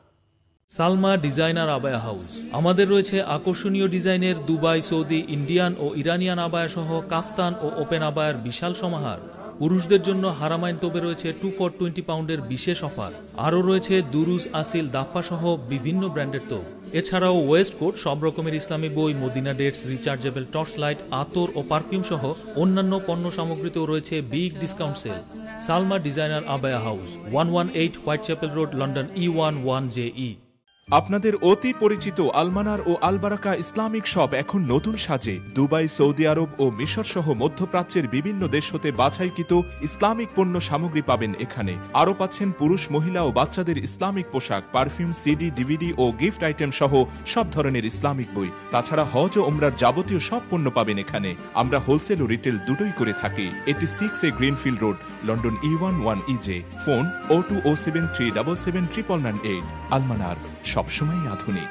Salma designer abaya house. আমাদের রয়েছে আকর্ষণীয় ডিজাইনের দুবাই, সৌদি, ইন্ডিয়ান ও ইরানিয়ান আবায়া সহ কাফতান ও ওপেন আবায়ার বিশাল সমাহার। পুরুষদের জন্য হারামাইন তোপে রয়েছে 2 for 20 পাউন্ডের বিশেষ অফার। আরও রয়েছে দুরুজ, আসিল, দাফা সহ বিভিন্ন ব্র্যান্ডের তোপ। এছাড়াও ওয়েস্ট কোট, সব রকমের ইসলামী বই, Medina dates, rechargeable torch light, আতর ও পারফিউম সহ অন্যান্য পণ্য সামগ্রীতেও রয়েছে big discount sale. Salma designer abaya house, 118 white chapel road, London E11JE। আপনাদের অতি পরিচিত আলমানার ও আলবারাকা ইসলামিক শপ এখন নতুন সাজে। দুবাই, সৌদি আরব ও মিশর সহ মধ্যপ্রাচ্যের বিভিন্ন দেশ হতে বাছাইকৃত ইসলামিক পণ্য সামগ্রী পাবেন এখানে। আরও পাচ্ছেন পুরুষ, মহিলা ও বাচ্চাদের ইসলামিক পোশাক, পারফিউম, সিডি, ডিভিডি ও গিফট আইটেম সহ সব ধরনের ইসলামিক বই। তাছাড়া হজ ও ওমরার যাবতীয় সব পণ্য পাবেন এখানে। আমরা হোলসেল ও রিটেল দুটোই করে থাকি। 86A greenfield road, London E11EJ। Phone 0207377998। আলমানার, সবসময় আধুনিক।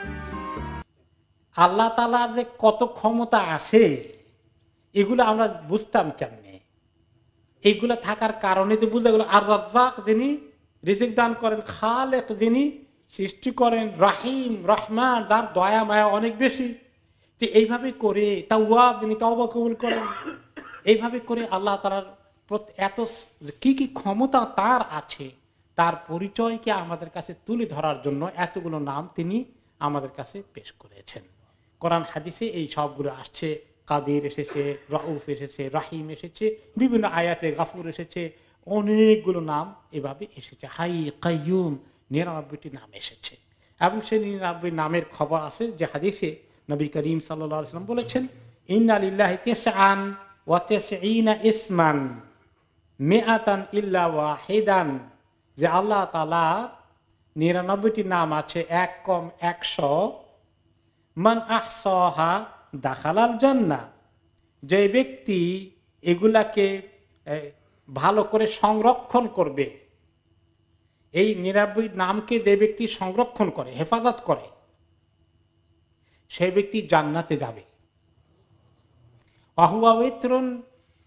আল্লাহ তাআলার যে কত ক্ষমতা আছে এগুলো আমরা বুঝতাম কেমনে? এগুলো থাকার কারণে তো বুঝা গেল আর রাজ্জাক যিনি রিজিক দান করেন, খালেক যিনি সৃষ্টি করেন, রাহিম রহমান যার দয়া মায়া অনেক বেশি। তো এইভাবে করে তাওয়াব যিনি তওবা কবুল করেন, এইভাবে করে আল্লাহ তাআলার এত কি কি ক্ষমতা তার আছে, তার পরিচয়কে আমাদের কাছে তুলে ধরার জন্য এতগুলো নাম তিনি আমাদের কাছে পেশ করেছেন। কোরআন হাদিসে এই সবগুলো আসছে। কাদির এসেছে, রাউফ এসেছে, রাহিম এসেছে, বিভিন্ন আয়াতে গাফুর এসেছে, অনেকগুলো নাম এভাবে এসেছে। হাই, কাইয়ুম, 99টি নাম এসেছে। এবং সেই 99 নামের খবর আছে যে হাদিসে নবী করিম সাল্লাল্লাহু আলাইহি ওয়াসাল্লাম বলেছেন, ইন্না লিল্লাহি তিসআন ওয়া তিসঈনা ইসমান মিআতান ইল্লা ওয়াহিদান, যে আল্লাহ তাআলার 99টি নাম আছে, এক কম 100। মান আহসাহা দাখালাল জান্নাহ, যে ব্যক্তি এগুলাকে ভালো করে সংরক্ষণ করবে, এই 99 নামকে যে ব্যক্তি সংরক্ষণ করে, হেফাজত করে, সেই ব্যক্তি জান্নাতে যাবে। ওয়াহুয়া ওয়িত্রুন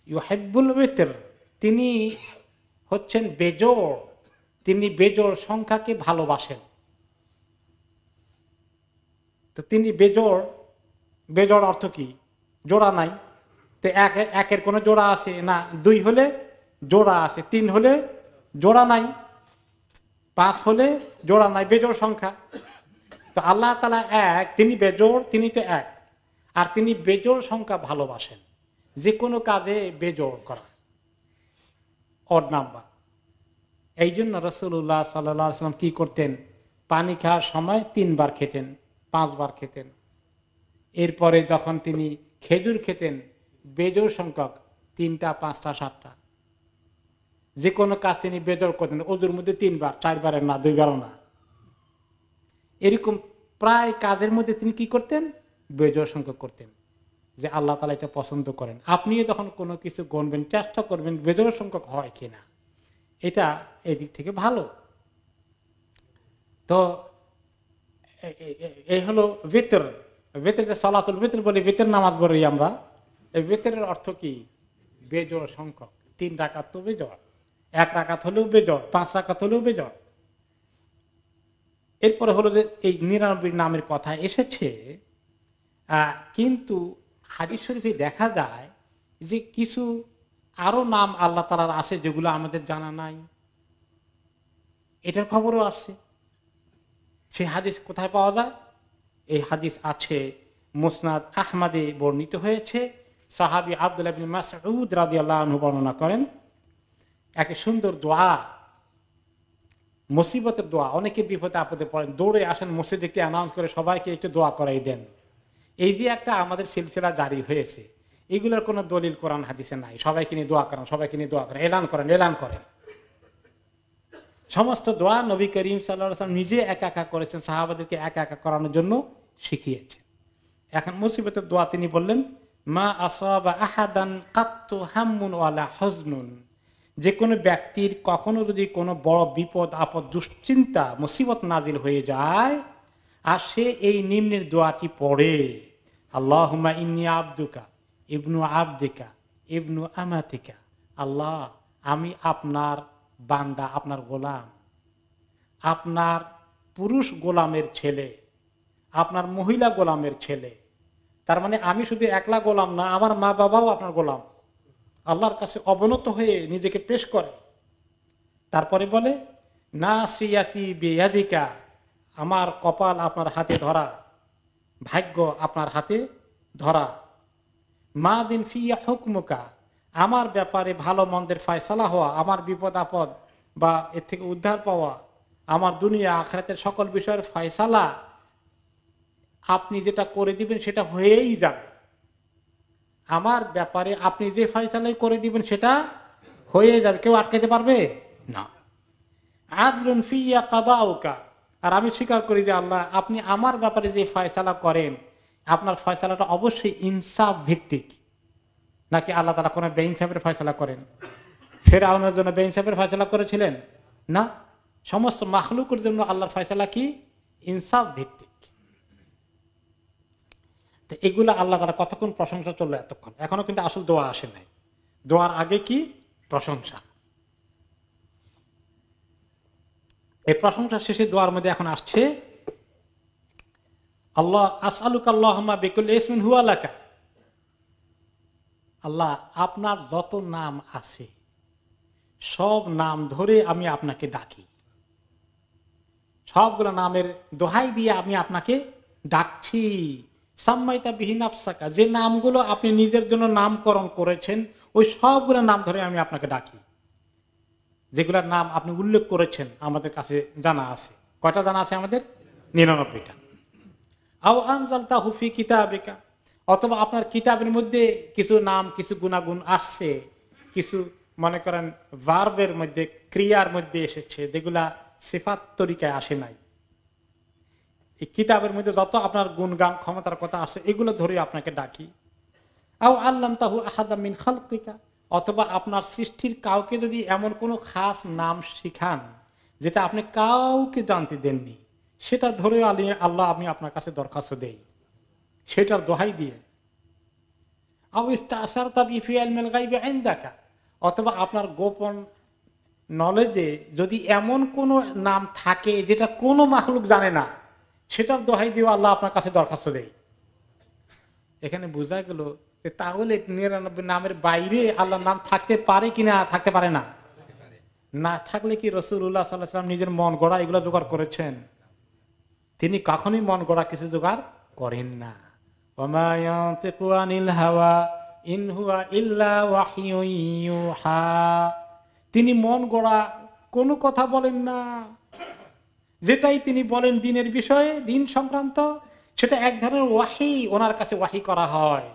ইউহিব্বুল ওয়িত্র, তিনি হচ্ছেন বেজোড়, তিনি বেজোড় সংখ্যাকে ভালোবাসেন। তো তিনি বেজোড়, বেজোড় অর্থ কি? জোড়া নাই। তো একের কোনো জোড়া আছে না, 2 হলে জোড়া আছে, 3 হলে জোড়া নাই, 5 হলে জোড়া নাই, বেজোড় সংখ্যা। তো আল্লাহ তাআলা এক, তিনি বেজোড়, তিনি তো এক, আর তিনি বেজোড় সংখ্যা ভালোবাসেন। যে কোনো কাজে বেজোড় করা ওর নাম্বার। এই জন্য রাসূলুল্লাহ সাল্লাল্লাহু আলাইহি ওয়াসাল্লাম কি করতেন? পানি খাওয়ার সময় 3 বার খেতেন, 5 বার খেতেন। এরপরে যখন তিনি খেজুর খেতেন, বেজোড় সংখ্যক 3টা, 5টা, 7টা। যে কোনো কাজ তিনি বেজোড় করতেন। ওজুর মধ্যে 3 বার, 4 বারের না, 2 বারও না। এরকম প্রায় কাজের মধ্যে তিনি কি করতেন? বেজোড় সংখ্যক করতেন, যে আল্লাহ তাআলা এটা পছন্দ করেন। আপনিও যখন কোনো কিছু গণবেন, চেষ্টা করবেন বেজোড় সংখ্যক হয় কিনা, এটা এদিক থেকে ভালো। তো এই হলো ভিতর। ভিতর যে সালাতুল ভিতর বলি, ভিতর নামাজ বলি আমরা, এই ভিতরের অর্থ কি? বেজোড় সংখ্যক। 3 রাকাত তো বেজোড়, 1 রাকাত হলেও বেজোড়, 5 রাকাত হলেও বেজোড়। এরপরে হলো যে এই 99 নামের কথা এসেছে, কিন্তু হাদিস শরীফে দেখা যায় যে কিছু আরো নাম আল্লাহ তাআলার আছে যেগুলো আমাদের জানা নাই, এটার খবরও আসছে। সেই হাদিস কোথায় পাওয়া যায়? এই হাদিস আছে মুসনাদ আহমদে বর্ণিত হয়েছে। সাহাবী আব্দুল্লাহ ইবনে মাসউদ রাদিয়াল্লাহু আনহু বর্ণনা করেন, এক সুন্দর দোয়া, মুসিবতের দোয়া। অনেকে বিপদে আপদে পড়েন, দৌড়ে আসেন মসজিদে, একটি অ্যানাউন্স করে সবাইকে একটু দোয়া করাই দেন। এই যে একটা আমাদের সিলসিলা জারি হয়েছে, এগুলোর কোনো দলিল কোরআন হাদিসে নাই। সবাইকে নিয়ে দোয়া করেন, সবাইকে নিয়ে দোয়া করেন, এলান করেন, এলান করেন। সমস্ত দোয়া নবী করিম সাল্লাল্লাহু আলাইহি ওয়াসাল্লাম নিজে একা একা করেছেন, সাহাবাদেরকে একা একা করানোর জন্য শিখিয়েছেন। এখন মুসিবতের দোয়া তিনি বললেন, মা আসাবা আহাদান কাত্তু হাম্মুন ওয়ালা হুজনুন, যে কোনো ব্যক্তির কখনো যদি কোনো বড় বিপদ আপদ দুশ্চিন্তা মুসিবত নাজিল হয়ে যায় আর সে এই নিম্নের দোয়াটি পড়ে, আল্লাহুম্মা ইন্নী আবদুকা ইবনু আবদিকা ইবনু আমাতিকা, আল্লাহ আমি আপনার বান্দা, আপনার গোলাম, আপনার পুরুষ গোলামের ছেলে, আপনার মহিলা গোলামের ছেলে। তার মানে আমি শুধু একলা গোলাম না, আমার মা বাবাও আপনার গোলাম। আল্লাহর কাছে অবনত হয়ে নিজেকে পেশ করে। তারপরে বলে, নাসিয়াতি বিয়াদিকা, আমার কপাল আপনার হাতে ধরা, ভাগ্য আপনার হাতে ধরা। মা দিন ফিয়া হুকমুকা, আমার ব্যাপারে ভালো মন্দের ফয়সালা হওয়া, আমার বিপদ আপদ বা এর থেকে উদ্ধার পাওয়া, আমার দুনিয়া আখিরাতের সকল বিষয়ের ফয়সালা আপনি যেটা করে দিবেন সেটা হয়েই যাবে। আমার ব্যাপারে আপনি যে ফয়সালাই করে দিবেন সেটা হয়ে যাবে, কেউ আটকাতে পারবে না। আদলুন ফিয়া কাদাউকা, আর আমি স্বীকার করি যে আল্লাহ আপনি আমার ব্যাপারে যে ফয়সালা করেন, আপনার ফয়সালাটা অবশ্যই ইনসাফ ভিত্তিক। নাকি আল্লাহ তাআলা কোন বেইনসাফের ফয়সালা করেন? ফিরআউনের জন্য বেইনসাফের ফয়সালা করেছিলেন না, সমস্ত মাখলুকের জন্য আল্লাহর ফয়সালা কি? ইনসাফ ভিত্তিক। তো এগুলা আল্লাহ তাআলা কতক্ষণ প্রশংসা চললো এতক্ষণ, এখনো কিন্তু আসল দোয়া আসে নাই। দোয়ার আগে কি? প্রশংসা। এই প্রশংসা শেষে দোয়ার মধ্যে এখন আসছে, আল্লাহ আসআলুকা আল্লাহুম্মা বিকুল্লি ইসমিন হুয়া লাকা, আল্লাহ আপনার যত নাম আছে সব নাম ধরে আমি আপনাকে ডাকি, সবগুলো নামের দোহাই দিয়ে আমি আপনাকে ডাকছি। সাম্মাইতা বিহি নাফসাকা, যে নামগুলো আপনি নিজের জন্য নামকরণ করেছেন ওই সবগুলো নাম ধরে আমি আপনাকে ডাকি। যেগুলোর নাম আপনি উল্লেখ করেছেন আমাদের কাছে জানা আছে। কয়টা জানা আছে আমাদের? 99টা। আও আনজালতাহু ফি কিতাবিকা, অথবা আপনার কিতাবের মধ্যে কিছু নাম, কিছু গুণাগুণ আসছে, কিছু মনে করেন ভার্বের মধ্যে, ক্রিয়ার মধ্যে এসেছে, যেগুলা সিফাত তরিকায় আসে নাই। এই কিতাবের মধ্যে যত আপনার গুণগান ক্ষমতার কথা আছে এগুলো ধরে আপনাকে ডাকি। আও আল্লামতাহু আহাদাম মিন খালকিকা, অথবা আপনার সৃষ্টির কাউকে যদি এমন কোনো খাস নাম শিখান যেটা আপনি কাউকে জানতে দেননি, সেটা ধরে আল্লাহ আমি আপনার কাছে দরখাস্ত দেই, সেটার দোহাই দিয়ে। আও ইস্তাসারতা বিফি ইলমিল গায়বি ইনদাকা, অথবা আপনার গোপন নলেজে যদি এমন কোন নাম থাকে যেটা কোনো মাখলুক জানে না, সেটার দোহাই দিয়ে আল্লাহ আপনার কাছে দরখাস্ত দেয়। এখানে বোঝা গেল যে তাহলে 99 নামের বাইরে আল্লাহর নাম থাকতে পারে কিনা? থাকতে পারে না। না থাকলে কি রাসূলুল্লাহ সাল্লাল্লাহু আলাইহি ওয়াসাল্লাম নিজের মন গড়া এগুলো জোগাড় করেছেন? তিনি কখনোই মন গড়া কিছু জোগাড় করেন না। ওমা ইয়ানতিকু আনিল হাওয়া ইন হুয়া ইল্লা ওয়াহয়ুন ইউহা, তিনি মন গড়া কোনো কথা বলেন না। যেটাই তিনি বলেন দিনের বিষয়ে, দিন সংক্রান্ত, সেটা এক ধরনের ওয়াহি, ওনার কাছে ওয়াহি করা হয়।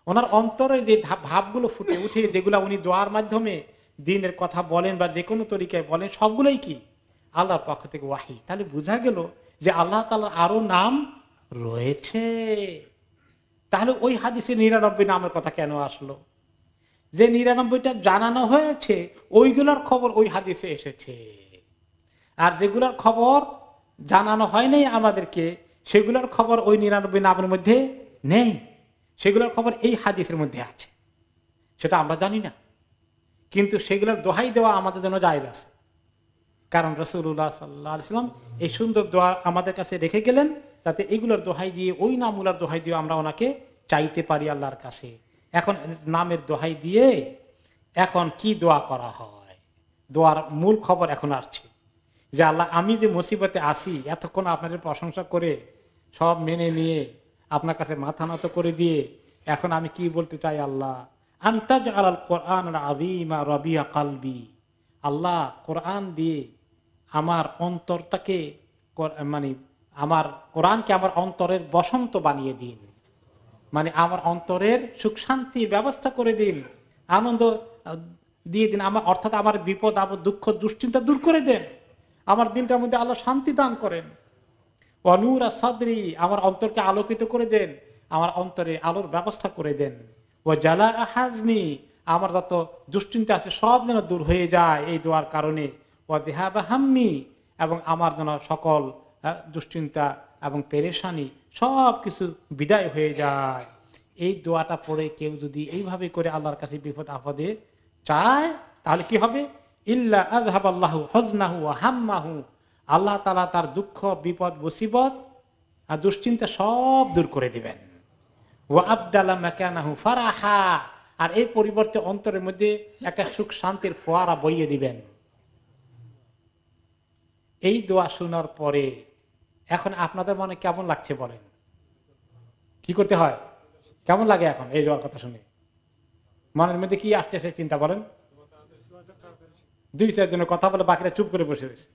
ওনার অন্তরে যে ভাবগুলো ফুটে উঠে, যেগুলো উনি দোয়ার মাধ্যমে দিনের কথা বলেন বা যে কোনো তরিকায় বলেন, সবগুলোই কি আল্লাহর পক্ষ থেকে ওয়াহি। তাহলে বোঝা গেল যে আল্লাহ তাআলার আরো নাম রয়েছে। তাহলে ওই হাদিসে 99 নামের কথা কেন আসলো? যে 99টা জানানো হয়েছে ওইগুলোর খবর ওই হাদিসে এসেছে, আর যেগুলোর খবর জানানো হয় নাই আমাদেরকে, সেগুলোর খবর ওই 99 নামের মধ্যে নেই। সেগুলোর খবর এই হাদিসের মধ্যে আছে, সেটা আমরা জানি না, কিন্তু সেগুলোর দোহাই দেওয়া আমাদের জন্য জায়েজ আছে। কারণ রাসূলুল্লাহ সাল্লাল্লাহু আলাইহি ওয়াসাল্লাম এই সুন্দর দোয়া আমাদের কাছে রেখে গেলেন, যাতে এগুলোর দোহাই দিয়ে, ওই নামগুলোর দোহাই দিয়ে আমরা ওনাকে চাইতে পারি আল্লাহর কাছে। এখন নামের দোহাই দিয়ে এখন কি দোয়া করা হয়, দোয়ার মূল খবর এখন আসছে যে আল্লাহ আমি যে মুসিবতে আসি এতক্ষণ আপনাদের প্রশংসা করে সব মেনে নিয়ে আপনার কাছে মাথা নত করে দিয়ে এখন আমি কি বলতে চাই, আল্লাহ আনতাজ আলাল কোরআন আযীমা রবিয়া কালবি, আল্লাহ কোরআন দিয়ে আমার অন্তরটাকে মানে আমার কোরআনকে আমার অন্তরের বসন্ত বানিয়ে দিন, মানে আমার অন্তরের সুখ শান্তি ব্যবস্থা করে দিন, আনন্দ দিয়ে দিন আমার, অর্থাৎ আমার বিপদ আপদ দুঃখ দুশ্চিন্তা দূর করে দেন, আমার দিনটার মধ্যে আল্লাহ শান্তি দান করেন। ওয়ানুরা সাদরি, আমার অন্তরকে আলোকিত করে দেন, আমার অন্তরে আলোর ব্যবস্থা করে দেন। ও জালা হাজনি, আমার যত দুশ্চিন্তা আছে সব যেন দূর হয়ে যায় এই দোয়ার কারণে। ও দেহাবা হাম্মি, এবং আমার যেন সকল দুশ্চিন্তা এবং পেরেশানি সব কিছু বিদায় হয়ে যায়। এই দোয়াটা পড়ে কেউ যদি এইভাবে করে আল্লাহর কাছে বিপদ আপদে চায় তাহলে কি হবে, ইল্লা আযহাবাল্লাহু হুজনাহু ওয়া হাম্মাহু, আল্লাহ তাআলা তার দুঃখ বিপদ মুসিবত আর দুশ্চিন্তা সব দূর করে দিবেন। ওয়া আবদালা মাকানাহু ফারাহা, আর এই পরিবর্তে অন্তরের মধ্যে একটা সুখ শান্তির ফোয়ারা বইয়ে দিবেন। এই দোয়া শোনার পরে এখন আপনাদের মনে কেমন লাগছে বলেন, কি করতে হয়, কেমন লাগে এখন এই দোয়ার কথা শুনে? মনের মধ্যে কি আসছে সে চিন্তা বলেন? দুই চারজনের কথা বলে বাকিরা চুপ করে বসে রয়েছে,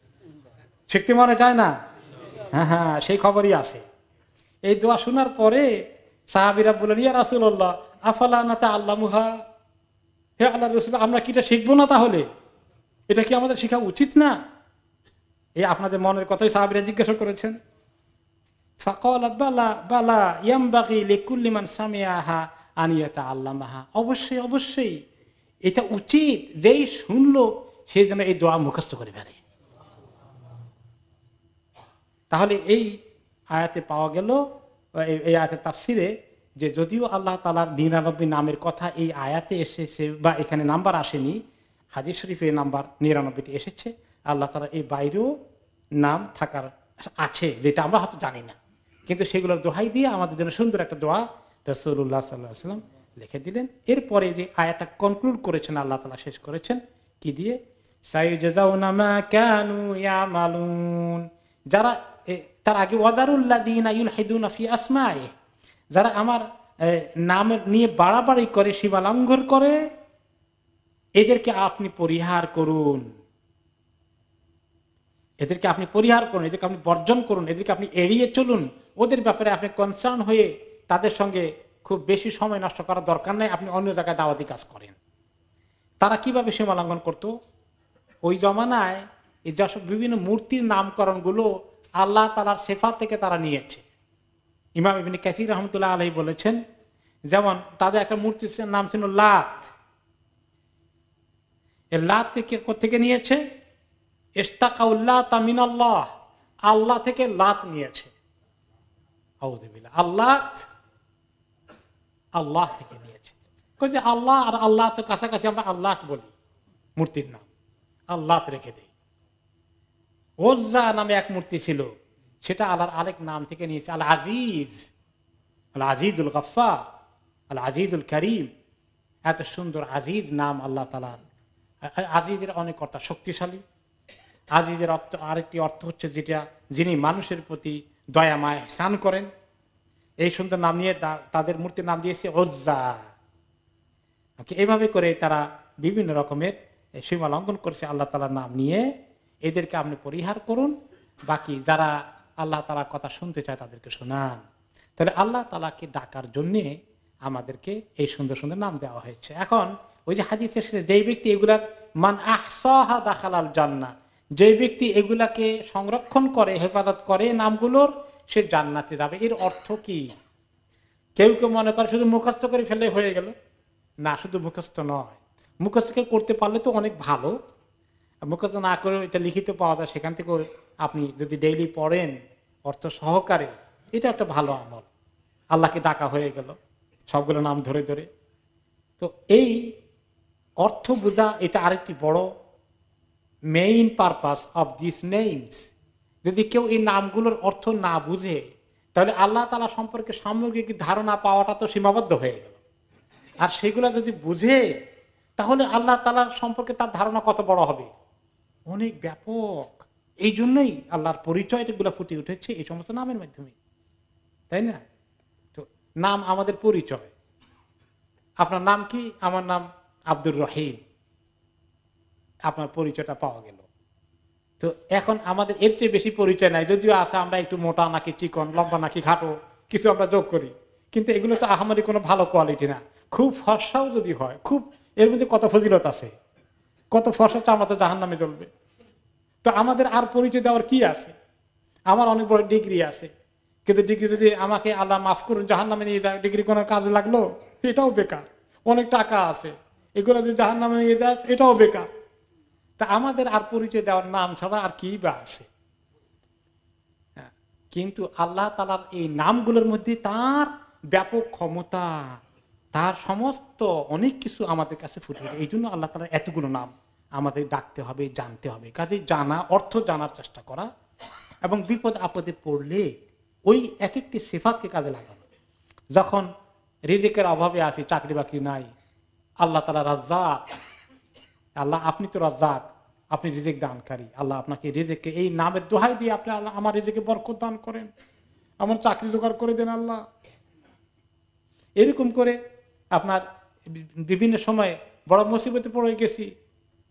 শিখতে মনে চায় না? হ্যাঁ হ্যাঁ, সেই খবরই আছে। এই দোয়া শোনার পরে সাহাবীরা বললেন, ইয়া রাসূলুল্লাহ আফালা নাতাআল্লামুহা, হে আল্লাহর রাসূল আমরা কি এটা শিখবো না? তাহলে এটা কি আমাদের শেখা উচিত না? এই আপনাদের মনের কথাই সাহাবীরা জিজ্ঞাসা করেছেন। ফাকালা বালা বালা ইয়ামবাগি লিকুল্লি মান সামিআহা আন ইয়াতাআল্লামাহা, অবশ্যই অবশ্যই এটা উচিত, যেই শুনলো সে যেন এই দোয়া মুখস্থ করে ফেলে। তাহলে এই আয়াতে পাওয়া গেল, এই আয়াতের তাফসিরে, যে যদিও আল্লাহ তাআলার 99 নামের কথা এই আয়াতে এসেছে বা এখানে নাম্বার আসেনি, হাদিস শরীফে নাম্বার 99টি এসেছে, আল্লাহ তাআলা এই বাইরেও নাম থাকার আছে যেটা আমরা হয়তো জানি না, কিন্তু সেগুলোর দোহাই দিয়ে আমাদের জন্য সুন্দর একটা দোয়া রাসূলুল্লাহ সাল্লাল্লাহু আলাইহি ওয়াসাল্লাম লিখে দিলেন। এরপরে যে আয়াতটা কনক্লুড করেছেন আল্লাহ তাআলা, শেষ করেছেন কি দিয়ে, সায়ুজাউনা মা কানু ইয়ামালুন, যারা তার আগে ওয়াজারুল্লাযিনা ইউলহিদুনা ফি আসমায়ে, যারা আমার নাম নিয়ে বাড়াবাড়ি করে সীমা লঙ্ঘন করে এদেরকে আপনি পরিহার করুন, এদেরকে আপনি পরিহার করুন, এদেরকে আপনি বর্জন করুন, এদেরকে আপনি এড়িয়ে চলুন, ওদের ব্যাপারে আপনি কনসার্ন হয়ে তাদের সঙ্গে খুব বেশি সময় নষ্ট করার দরকার নেই, আপনি অন্য জায়গায় দাওয়াতি কাজ করেন। তারা কিভাবে সীমা লঙ্ঘন করত? ওই জমানায় এই যেসব বিভিন্ন মূর্তির নামকরণগুলো আল্লাহ তাআলার সিফাত থেকে তারা নিয়েছে। ইমাম ইবনে কাসির রাহমাতুল্লাহ আলাইহি বলেছেন, যেমন তাদের একটা মূর্তির নাম ছিল লাত, এই লাত থেকে নিয়েছে, ইস্তাকাউল্লাতা মিনাল্লাহ, আল্লাহ থেকে লাত নিয়েছে, আউযুবিল্লাহ, আল্লাহ আল্লাহ থেকে নিয়েছে। যে আল্লাহ আর আল্লাহ তো কাছাকাছি, আমরা আল্লাহ বলি মূর্তির নাম, আল্লাহ রেখে দেই। ওজ্জা নামে এক মূর্তি ছিল, সেটা আল্লাহর আরেক নাম থেকে নিয়েছে, আল আজিজ, আল আজিজুল গফফার, আল আজিজুল করিম। এত সুন্দর আজিজ নাম আল্লাহ তাআলার। আজিজের অনেক অর্থ, শক্তিশালী। আজিজের অর্থ আরেকটি অর্থ হচ্ছে যেটা যিনি মানুষের প্রতি দয়া মায়া ihsan করেন। এই সুন্দর নাম নিয়ে তাদের মূর্তির নাম দিয়েছে ওজ্জা। এইভাবে করে তারা বিভিন্ন রকমের সীমা লঙ্ঘন করেছে আল্লাহ তাআলার নাম নিয়ে। এদেরকে আপনি পরিহার করুন, বাকি যারা আল্লাহ তাআলার কথা শুনতে চায় তাদেরকে শোনান। তাহলে আল্লাহ তাআলাকে ডাকার জন্যে আমাদেরকে এই সুন্দর সুন্দর নাম দেওয়া হয়েছে। এখন ওই যে হাদিস এসেছে, যেই ব্যক্তি এগুলার মান আহসাহা দাখালাল জান্নাহ, যে ব্যক্তি এগুলাকে সংরক্ষণ করে, হেফাজত করে নামগুলোর, সে জান্নাতে যাবে। এর অর্থ কি? কেউ কেউ মনে করে শুধু মুখস্থ করে ফেলে হয়ে গেল, না, শুধু মুখস্থ নয়, মুখস্থ করতে পারলে তো অনেক ভালো, মুখস্থ না করে এটা লিখিত পাওয়া যায়, সেখান থেকে আপনি যদি ডেইলি পড়েন অর্থ সহকারে, এটা একটা ভালো আমল। আল্লাহকে ডাকা হয়ে গেল সবগুলো নাম ধরে ধরে। তো এই অর্থ বোঝা এটা আরেকটি বড় main purpose of this names. যদি কেউ এই নামগুলোর অর্থ না বুঝে, তাহলে আল্লাহ তাআলা সম্পর্কে সামগ্রিক ধারণা পাওয়াটা তো সীমাবদ্ধ হয়ে গেল। আর সেগুলা যদি বুঝে তাহলে আল্লাহ তাআলার সম্পর্কে তার ধারণা কত বড় হবে, অনেক ব্যাপক। এই জন্যই আল্লাহর পরিচয়গুলো ফুটে উঠেছে এই সমস্ত নামের মাধ্যমে, তাই না? তো নাম আমাদের পরিচয়। আপনার নাম কি? আমার নাম আব্দুর রহিম, আপনার পরিচয়টা পাওয়া গেল। তো এখন আমাদের এর চেয়ে বেশি পরিচয় নাই, যদিও আছে আমরা একটু মোটা নাকি চিকন, লম্বা নাকি খাটো, কিছু আমরা যোগ করি, কিন্তু এগুলো তো আহামরি কোনো ভালো কোয়ালিটি না। খুব ফর্সাও যদি হয়, খুব এর মধ্যে কত ফজিলত আছে, কত ফর্সা চামড়া তো জাহান্নামে জ্বলবে। তো আমাদের আর পরিচয় দেওয়ার কি আছে? আমার অনেক বড় ডিগ্রি আছে, কিন্তু ডিগ্রি যদি আমাকে আল্লাহ মাফ করুন জাহান্নামে নিয়ে যায়, ডিগ্রি কোনো কাজে লাগলো, এটাও বেকার। অনেক টাকা আছে, এগুলো যদি জাহান্নামে নিয়ে যায় এটাও বেকার। তা আমাদের আর পরিচয় দেওয়ার নাম ছাড়া আর কি বা আছে? কিন্তু আল্লাহ তাআলার এই নামগুলোর মধ্যে তার ব্যাপক ক্ষমতা, তার সমস্ত অনেক কিছু আমাদের কাছে ফুটে ওঠে। এই জন্য আল্লাহ তাআলার এতগুলো নাম আমাদের ডাকতে হবে, জানতে হবে। কাজে জানা, অর্থ জানার চেষ্টা করা, এবং বিপদ আপদে পড়লে ওই এক একটি সিফাতকে কাজে লাগানো। যখন রিজিকের অভাবে আসি, চাকরি বাকরি নাই, আল্লাহ তাআলা রাজ্জাক, আল্লাহ আপনি তো রাজ্জাক, আপনি রিজিক দানকারী, আল্লাহ আপনাকে রিজিককে এই নামের দোহাই দিয়ে আপনি আল্লাহ আমার রিজিকে বরকত দান করেন, আমার চাকরি জোগাড় করে দেন আল্লাহ। এরকম করে আপনার বিভিন্ন সময় বড় মুসিবতে পড়ে গেছি,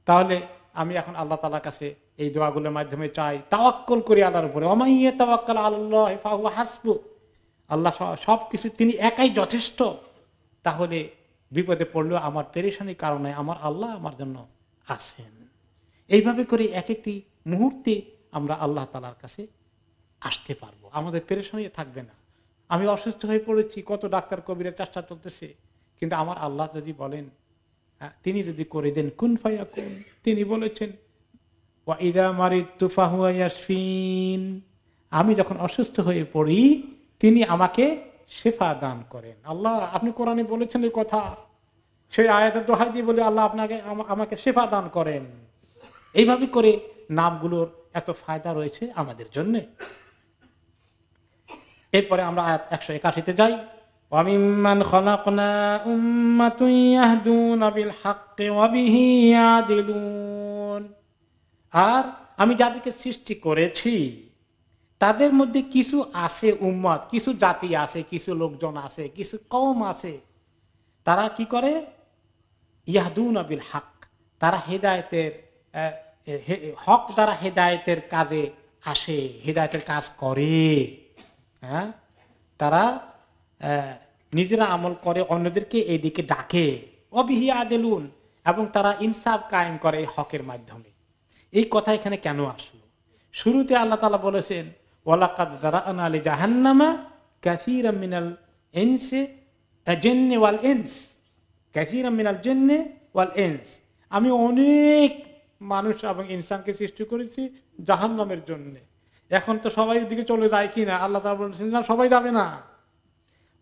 তাহলে আমি এখন আল্লাহ তাআলার কাছে এই দোয়াগুলোর মাধ্যমে চাই, তাওয়াক্কুল করি আল্লাহর উপরে। ওমাইয়া তাওয়াক্কাল আলাল্লাহি ফাহুয়া হাসবু, আল্লাহ সবকিছু তিনি একাই যথেষ্ট। তাহলে বিপদে পড়লেও আমার পেরেশানির কারণে আমার আল্লাহ আমার জন্য আছেন। এইভাবে করে এক একটি মুহূর্তে আমরা আল্লাহ তাআলার কাছে আসতে পারবো, আমাদের পেরেশানি থাকবে না। আমি অসুস্থ হয়ে পড়েছি, কত ডাক্তার কবিরের চেষ্টা চলতেছে, কিন্তু আমার আল্লাহ যদি বলেন, তিনি যদি করে দেন কুন ফায়াকুন, তিনি বলেছেন ওয়া ইযা মারিদতু ফাহুয়া ইয়াশফিন, আমি যখন অসুস্থ হয়ে পড়ি তিনি আমাকে শেফা দান করেন। আল্লাহ আপনি কোরআনে বলেছেন এই কথা, সেই আয়াতের দোহাই দিয়ে বলে আল্লাহ আপনাকে আমাকে শেফা দান করেন। এইভাবে করে নামগুলোর এত ফায়দা রয়েছে আমাদের জন্য। এরপরে আমরা আয়াত 181-তে যাই। ওয়ামিম্মান খলাকনা উম্মাতুন ইয়াহদুনা বিল হাক্কি ওয়া বিহি ইয়াদিলুন, আর আমি যাদেরকে সৃষ্টি করেছি তাদের মধ্যে কিছু আছে উম্মত, কিছু জাতি আছে, কিছু লোকজন আছে, কিছু কওম আছে, তারা কি করে? ইয়াহদুনা বিল হক, তারা হেদায়েতের হক দ্বারা হেদায়েতের কাজে আসে, হেদায়েতের কাজ করে। হ্যাঁ, তারা নিজেরা আমল করে, অন্যদেরকে এইদিকে ডাকে। অবিহি আদেলুন, এবং তারা ইনসাফ কায়েম করে হকের মাধ্যমে। এই কথা এখানে কেন আসলো? শুরুতে আল্লাহ তাআলা বলেছেন ওয়ালাকাদ যারানা লি জাহান্নামা কাসীরাম মিনাল ইনসি জিন্নি ওয়াল ইনস, কাসীরাম মিনাল জিন্নি ওয়াল ইনস, আমি অনেক মানুষ এবং ইনসানকে সৃষ্টি করেছি জাহান্নামের জন্য। এখন তো সবাই ওদিকে চলে যায় কিনা? আল্লাহ তাআলা বলেছেন না, সবাই যাবে না।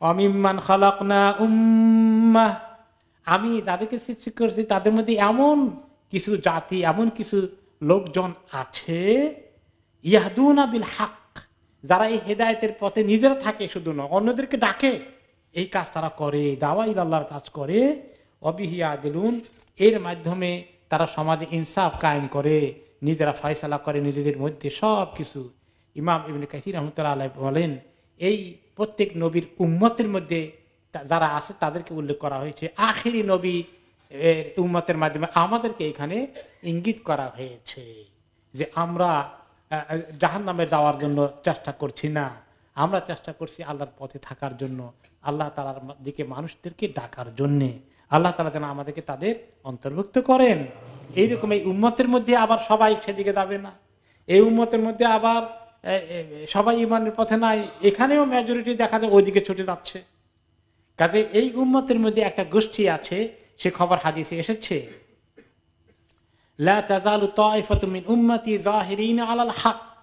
ওয়ামিম্মান খালাকনা উম্মাহ, আমি যাদেরকে সৃষ্টি করেছি তাদের মধ্যে এমন কিছু জাতি, এমন কিছু লোকজন আছে ইয়াহদুনা বিল হক, যারা এই হেদায়েতের পথে নিজেরা থাকে, শুধু না অন্যদেরকে ডাকে। এই কাজ তারা করে, দাওয়া ইলাল্লাহর কাজ করে। অবিহি আদিলুন, এর মাধ্যমে তারা সমাজে ইনসাফ কায়েম করে, নিজেরা ফয়সালা করে নিজেদের মধ্যে সব কিছু। ইমাম ইবনে কাসির রাহমাতুল্লাহ আলাইহি বলেন, এই প্রত্যেক নবীর উম্মতের মধ্যে যারা আছে তাদেরকে উল্লেখ করা হয়েছে। আখিরি নবী উম্মতের মাধ্যমে আমাদেরকে এখানে ইঙ্গিত করা হয়েছে যে আমরা জাহান্নামে যাওয়ার জন্য চেষ্টা করছি না, আমরা চেষ্টা করছি আল্লাহর পথে থাকার জন্য, আল্লাহ তাআলার দিকে মানুষদেরকে ডাকার জন্য। আল্লাহ তাআলা যেন আমাদেরকে তাদের অন্তর্ভুক্ত করেন। এইরকম এই উম্মতের মধ্যে আবার সবাই সেদিকে যাবে না, এই উম্মতের মধ্যে আবার সবাই ঈমানের পথে নাই, এখানেও মেজরিটি দেখা যায় ওইদিকে ছুটে যাচ্ছে। কাজে এই উম্মতের মধ্যে একটা গোষ্ঠী আছে, সে খবর হাদিসে এসেছে, লা তাযালু তায়ফাতুম মিন উম্মতি যাহিরিনা আলাল হক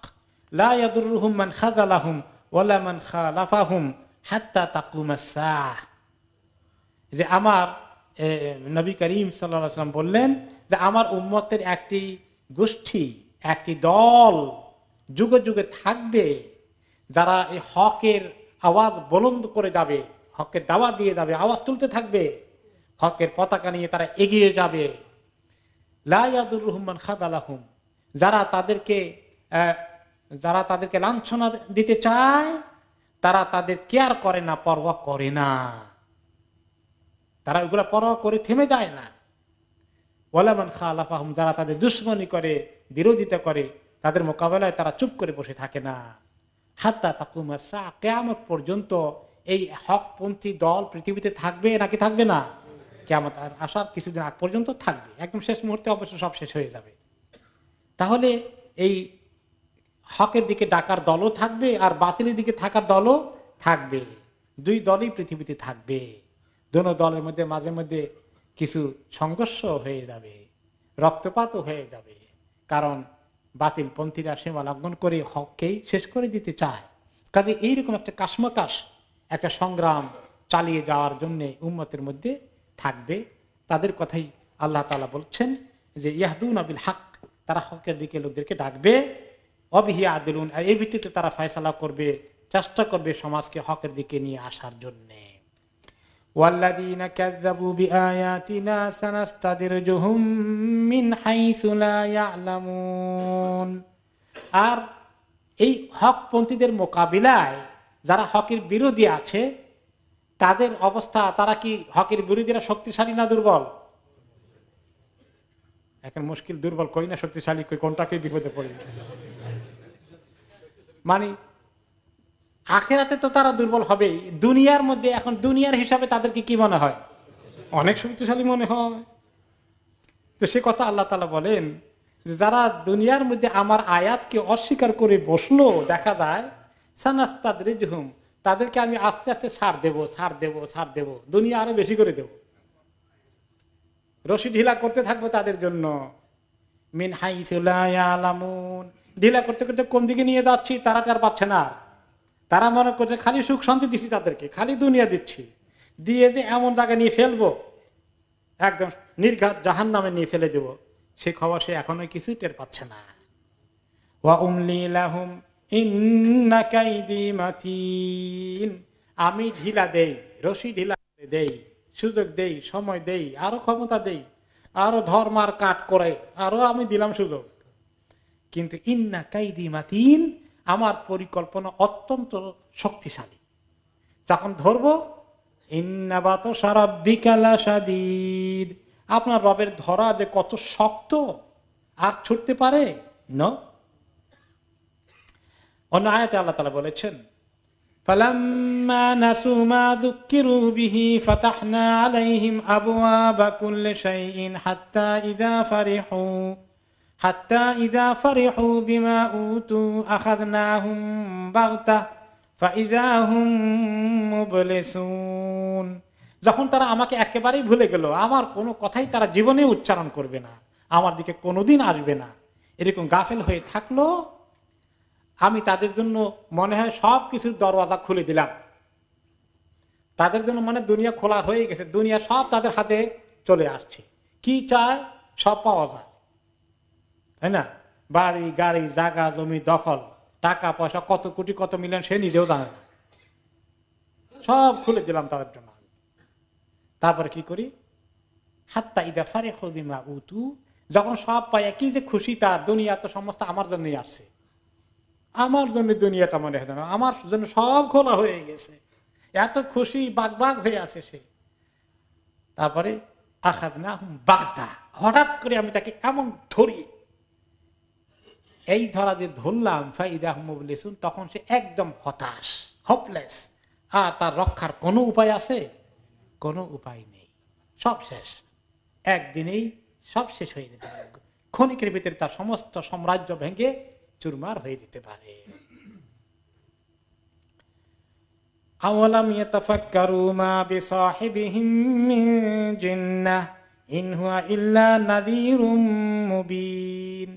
লা ইয়াদুররুহুম মান খাযালাহুম ওয়ালা মান খালাফাহুম হাত্তা তাকুমাস সাআহ। যে আমার নবী করিম সাল্লাল্লাহু আলাইহি ওয়াসাল্লাম বললেন যে আমার উম্মতের একটি গোষ্ঠী, একটি দল যুগে যুগে থাকবে, যারা এই হকের আওয়াজ বুলন্দ করে যাবে, হকের দাওয়াত দিয়ে যাবে, আওয়াজ তুলতে থাকবে, হকের পতাকা নিয়ে তারা এগিয়ে যাবে। লা ইয়াদুররুহুম মান খাযালাহুম, যারা তাদেরকে লাঞ্ছনা দিতে চায় তারা তাদের কেয়ার করে না, পরোয়া করে না, তারা ওগুলা পরোয়া করে থেমে যায় না। ওয়ালা মান খালাফাহুম, যারা তাদের দুশমনী করে, বিরোধিতা করে, তাদের মোকাবেলায় তারা চুপ করে বসে থাকে না। হাত্তা তাকুমুস সাআহ, কিয়ামত পর্যন্ত এই হকপন্থী দল পৃথিবীতে থাকবে নাকি থাকবে না? কিয়ামত আসার কিছুদিন আগ পর্যন্ত থাকবে, একদম শেষ মুহূর্তে অবশ্য সব শেষ হয়ে যাবে। তাহলে এই হকের দিকে ডাকার দলও থাকবে আর বাতিলের দিকে থাকার দলও থাকবে, দুই দলই পৃথিবীতে থাকবে। দোনো দলের মধ্যে মাঝে মধ্যে কিছু সংঘর্ষ হয়ে যাবে, রক্তপাতও হয়ে যাবে, কারণ বাতিল পন্থীরা সীমা লঙ্ঘন করে হককেই শেষ করে দিতে চায়। কাজে এইরকম একটা কাশমাকাশ, একটা সংগ্রাম চালিয়ে যাওয়ার জন্য উম্মতের মধ্যে থাকবে। তাদের কথাই আল্লাহ তাআলা বলছেন যে ইয়াহদুনা বিল হক, তারা হকের দিকে লোকদেরকে ডাকবে, অবিহি আদিলুন, আর এই ভিত্তিতে তারা ফয়সালা করবে, চেষ্টা করবে সমাজকে হকের দিকে নিয়ে আসার জন্য। ওয়াল্লাযীনা কাযযাবু বিআয়াতিনা সানাস্তাদরিজুহুম মিন হাইসু লা ইয়ালামুন, আর এই হকপন্থীদের মোকাবিলায় যারা হকের বিরোধী আছে তাদের অবস্থা, তারা কি হকের বিরোধীরা শক্তিশালী না দুর্বল? এখন মুশকিল, দুর্বল কই না শক্তিশালী কই, কোনটাকে বিপদে পড়ে। মানে আখিরাতে তো তারা দুর্বল হবেই, দুনিয়ার মধ্যে এখন দুনিয়ার হিসাবে তাদেরকে কি মনে হয়? অনেক শক্তিশালী মনে হয়। তো সে কথা আল্লাহ তাআলা বলেন যে যারা দুনিয়ার মধ্যে আমার আয়াতকে অস্বীকার করে বসলো, দেখা যায় সানাস্তাদরিজুহুম, তাদেরকে আমি আস্তে আস্তে ছাড় দেব, দুনিয়া আরো বেশি করে দেব, রশি ঢিলা করতে থাকবো তাদের জন্য। মিন হাইসু লা ইয়ালামুন, ঢিলা করতে করতে কোন দিকে নিয়ে যাচ্ছি তারা আর পাচ্ছে না। তারা মনে করছে খালি সুখ শান্তি দিচ্ছি তাদেরকে, খালি দুনিয়া দিচ্ছি, দিয়ে যে এমন জায়গায় নিয়ে ফেলবো, একদম নির্ঘাত জাহান্নামে নিয়ে ফেলে দেব, সে খবর সে এখনো কিছু টের পাচ্ছে না। ওয়া উমলি লাহুম ইন্না কাইদি মাতিন, আমি ঢিলা দেই, রশি ঢিলা দেই, সুযোগ দেই, সময় দেই, আরো ক্ষমতা দেই, আরো ধর্মার কাট করে, আরো আমি দিলাম সুযোগ, কিন্তু ইন্না কাইদি মাতিন, আমার পরিকল্পনা অত্যন্ত শক্তিশালী। যখন ধরবো, ইন্না বাতশা রাব্বিকা লাশাদীদ, আপনার রবের ধরা যে কত শক্ত, আর ছুটতে পারে না। অন্য আয়াতে আল্লাহ তাআলা বলেছেন ফালাম্মা নাসু মা যুক্কিরু বিহি ফাতাহনা আলাইহিম আবওয়াবা কুল্লি শাইইন হাত্তা ইযা ফারিহু বিমা উতু আখাযনাহুম বাগতা ফাইযা হুম মুবলিসুন, যখন তারা আমাকে একেবারেই ভুলে গেল, আমার কোনো কথাই তারা জীবনে উচ্চারণ করবে না, আমার দিকে কোনোদিন আসবে না, এরকম গাফেল হয়ে থাকলো, আমি তাদের জন্য মনে হয় সবকিছুর দরওয়াজা খুলে দিলাম। তাদের জন্য মানে দুনিয়া খোলা হয়ে গেছে, দুনিয়া সব তাদের হাতে চলে আসছে, কি চায় সব পাওয়া যায়, তাই না? বাড়ি গাড়ি, জায়গা জমি দখল, টাকা পয়সা, কত কোটি কত মিলিয়ন সে নিজেও জানে না, সব খুলে দিলাম তাদের জন্য। তারপরে কি করি? হাত্তা ইযা ফারিহু বিমা উতু, যখন সব পায় কি যে খুশি তার, দুনিয়া তো সমস্ত আমার জন্যই আসছে, আমার জন্য দুনিয়াটা মনে হয় না, আমার জন্য সব খোলা হয়ে গেছে, এত খুশি বাগবাগ হয়ে আছে সে। তারপরে আখাযনাহুম বাগতা, হঠাৎ করে আমি তাকে এমন ধরি, এই ধরা যে ধরলাম, ফাইযা হুম মুবলিসুন, তখন সে একদম হতাশ, হোপলেস, আর তার রক্ষার কোনো উপায় আছে? কোনো উপায় নেই, সব শেষ, একদিনেই সব শেষ হয়ে যেতে পারে, ক্ষণিকের ভিতরে তার সমস্ত সাম্রাজ্য ভেঙে চুরমার হয়ে যেতে পারে। আওয়ালাম ইয়াতাফাক্কারু মা বিসাহিবিহিম মিন জিন্নাহ ইন হুয়া ইল্লা নাযীরুম মুবিন,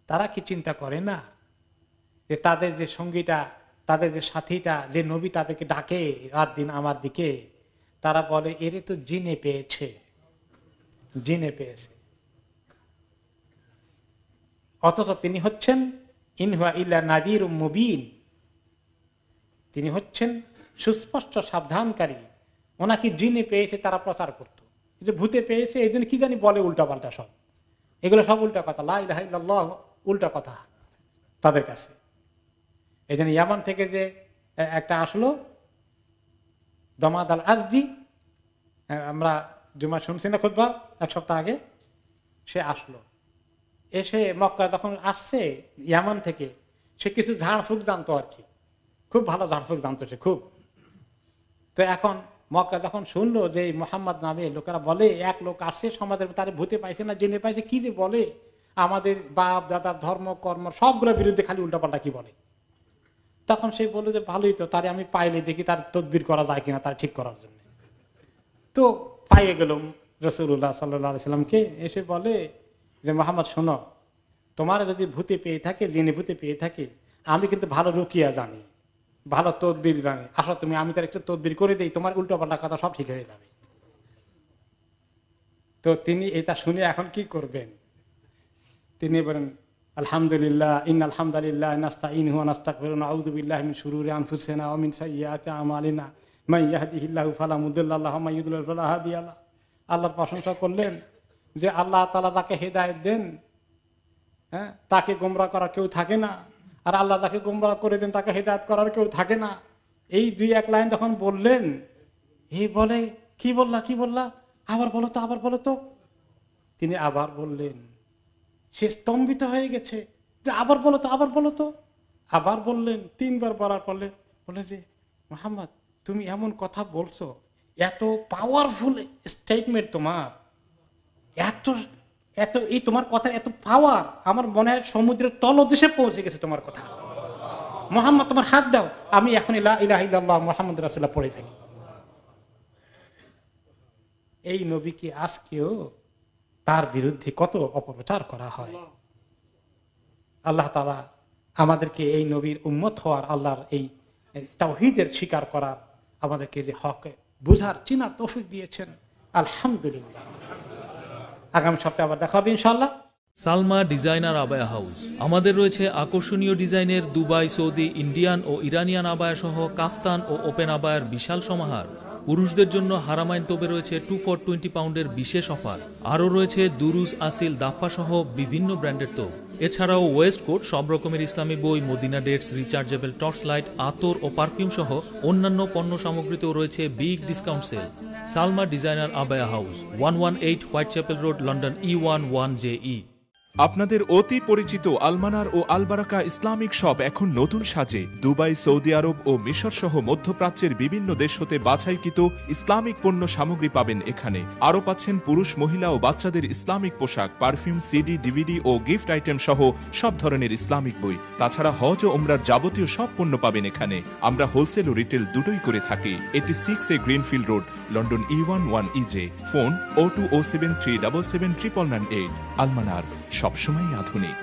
তারা কি চিন্তা করে না যে তাদের যে সঙ্গীটা, তাদের যে সাথীটা, যে নবী তাদেরকে ডাকে রাত দিন আমার দিকে, তারা বলে এরে তো জিনে পেয়েছে, অথচ তিনি হচ্ছেন ইন হুয়া ইল্লা নাযীরুম মুবিন, তিনি হচ্ছেন সুস্পষ্ট সাবধানকারী। ওনাকে জিনে পেয়েছে তারা প্রচার করত, যে ভূতে পেয়েছে এই জন্য কি জানি বলে উল্টা পাল্টা সব, এগুলো সব উল্টা কথা, লা ইলাহা ইল্লাল্লাহ উল্টা কথা তাদের কাছে। এই জন্য ইয়ামান থেকে যে একটা আসলো দমাদ আল আজদি, আমরা জুমা শুনছি না খুতবা এক সপ্তাহ আগে, সে আসলো, এসে মক্কা যখন আসছে ইয়ামান থেকে, সে কিছু ঝাড়ফুঁক জানতো আর কি, খুব ভালো ঝাড়ফুঁক জানতো সে খুব। তো এখন মক্কা যখন শুনলো যে মোহাম্মদ নামে লোকেরা বলে এক লোক আসছে সমাজের, তার ভূতে পাইছে না জেনে পাইছে, কি যে বলে আমাদের বাপ দাদার ধর্ম কর্ম সবগুলোর বিরুদ্ধে খালি উল্টাপাল্টা কি বলে, তখন সে বললো যে ভালোই তো, তারে আমি পাইলে দেখি তার তদবির করা যায় কিনা তার ঠিক করার জন্য। তো পাইয়ে গেল রাসূলুল্লাহ সাল্লাল্লাহু আলাইহি সাল্লামকে, এসে বলে যে মোহাম্মদ শোনো, তোমার যদি ভূতে পেয়ে থাকে, জেনে ভূতে পেয়ে থাকে, আমি কিন্তু ভালো রুকিয়া জানি, ভালো তদবির জানি, আসো তুমি, আমি তার একটু তদবির করে দিই, তোমার উল্টো পাল্টা কথা সব ঠিক হয়ে যাবে। তো তিনি এটা শুনে এখন কি করবেন, তিনি বলেন আলহামদুলিল্লাহ ইন্নাল হামদালিল্লাহ নাস্তাইনুহু ওয়া নাস্তাগফিরুহু ওয়া নাউযু বিল্লাহি মিন শুরুরি আনফুসিনা ওয়া মিন সাইয়্যাতি আমালিনা মান ইয়াহদিহিল্লাহু ফালা মুদিল্লা লাহু ওয়া মান ইউদ্লিল ফালা হাদিয়া লাহু। আল্লাহর প্রশংসা করলেন যে আল্লাহ তাআলা যাকে হেদায়েত দেন, হ্যাঁ, তাকে গোমরাহ করার কেউ থাকে না, আর আল্লাহ যাকে গোমরাহ করে দেন তাকে হেদায়েত করার কেউ থাকে না। এই দুই এক লাইন যখন বললেন, এই বলে কি বললা, আবার বলো তো। তিনি আবার বললেন, সে স্তম্ভিত হয়ে গেছে যে আবার বলো তো। আবার বললেন, তিনবার বলার পরে বলে যে মুহাম্মদ তুমি এমন কথা বলছো, এত পাওয়ারফুল স্টেটমেন্ট তোমার, এত এত এই তোমার কথা এত পাওয়ার, আমার মনে হয় সমুদ্রের তলদেশে পৌঁছে গেছে তোমার কথা। মুহাম্মদ তোমার হাত দাও, আমি এখন লা ইলাহা ইল্লাল্লাহ মুহাম্মদ রাসূলুল্লাহ পড়ে ফেলি। এই নবীকে আজকেও তার বিরুদ্ধে কত অপপ্রচার করা হয়। আল্লাহ তাআলা আমাদেরকে এই নবীর উম্মত হওয়ার, আল্লাহর এই তাওহীদের স্বীকার করার, আমাদেরকে যে হক বুঝার চিনার তৌফিক দিয়েছেন, আলহামদুলিল্লাহ। আগামী সপ্তাহে আবার দেখা হবে ইনশাআল্লাহ। Salma designer abaya house. আমাদের রয়েছে আকর্ষণীয় ডিজাইনের দুবাই, সৌদি, ইন্ডিয়ান ও ইরানিয়ান আবায়া সহ কাফতান ও ওপেন আবায়ার বিশাল সমাহার। পুরুষদের জন্য হারামাইন তোবে রয়েছে 2 for 20 পাউন্ডের বিশেষ অফার। আরও রয়েছে দুরুস, আসিল, দাফা সহ বিভিন্ন ব্র্যান্ডের তোপ। এছাড়াও ওয়েস্ট কোট, সব রকমের ইসলামী বই, Medina dates, rechargeable torch light, আতর ও পারফিউম সহ অন্যান্য পণ্য সামগ্রীতেও রয়েছে big discount sale. Salma designer abaya house, 118 white chapel road, London E11JE। আপনাদের অতি পরিচিত আলমানার ও আলবারাকা ইসলামিক শপ এখন নতুন সাজে। দুবাই, সৌদি আরব ও মিশর সহ মধ্যপ্রাচ্যের বিভিন্ন দেশ হতে বাছাইকৃত ইসলামিক পণ্য সামগ্রী পাবেন এখানে। আরও পাচ্ছেন পুরুষ, মহিলা ও বাচ্চাদের ইসলামিক পোশাক, পারফিউম, সিডি, ডিভিডি ও গিফট আইটেম সহ সব ধরনের ইসলামিক বই। তাছাড়া হজ ও ওমরার যাবতীয় সব পণ্য পাবেন এখানে। আমরা হোলসেল ও রিটেল দুটোই করে থাকি। 86 greenfield road, London E11EJ। Phone 0207377998। আলমানার, সবসময় আধুনিক।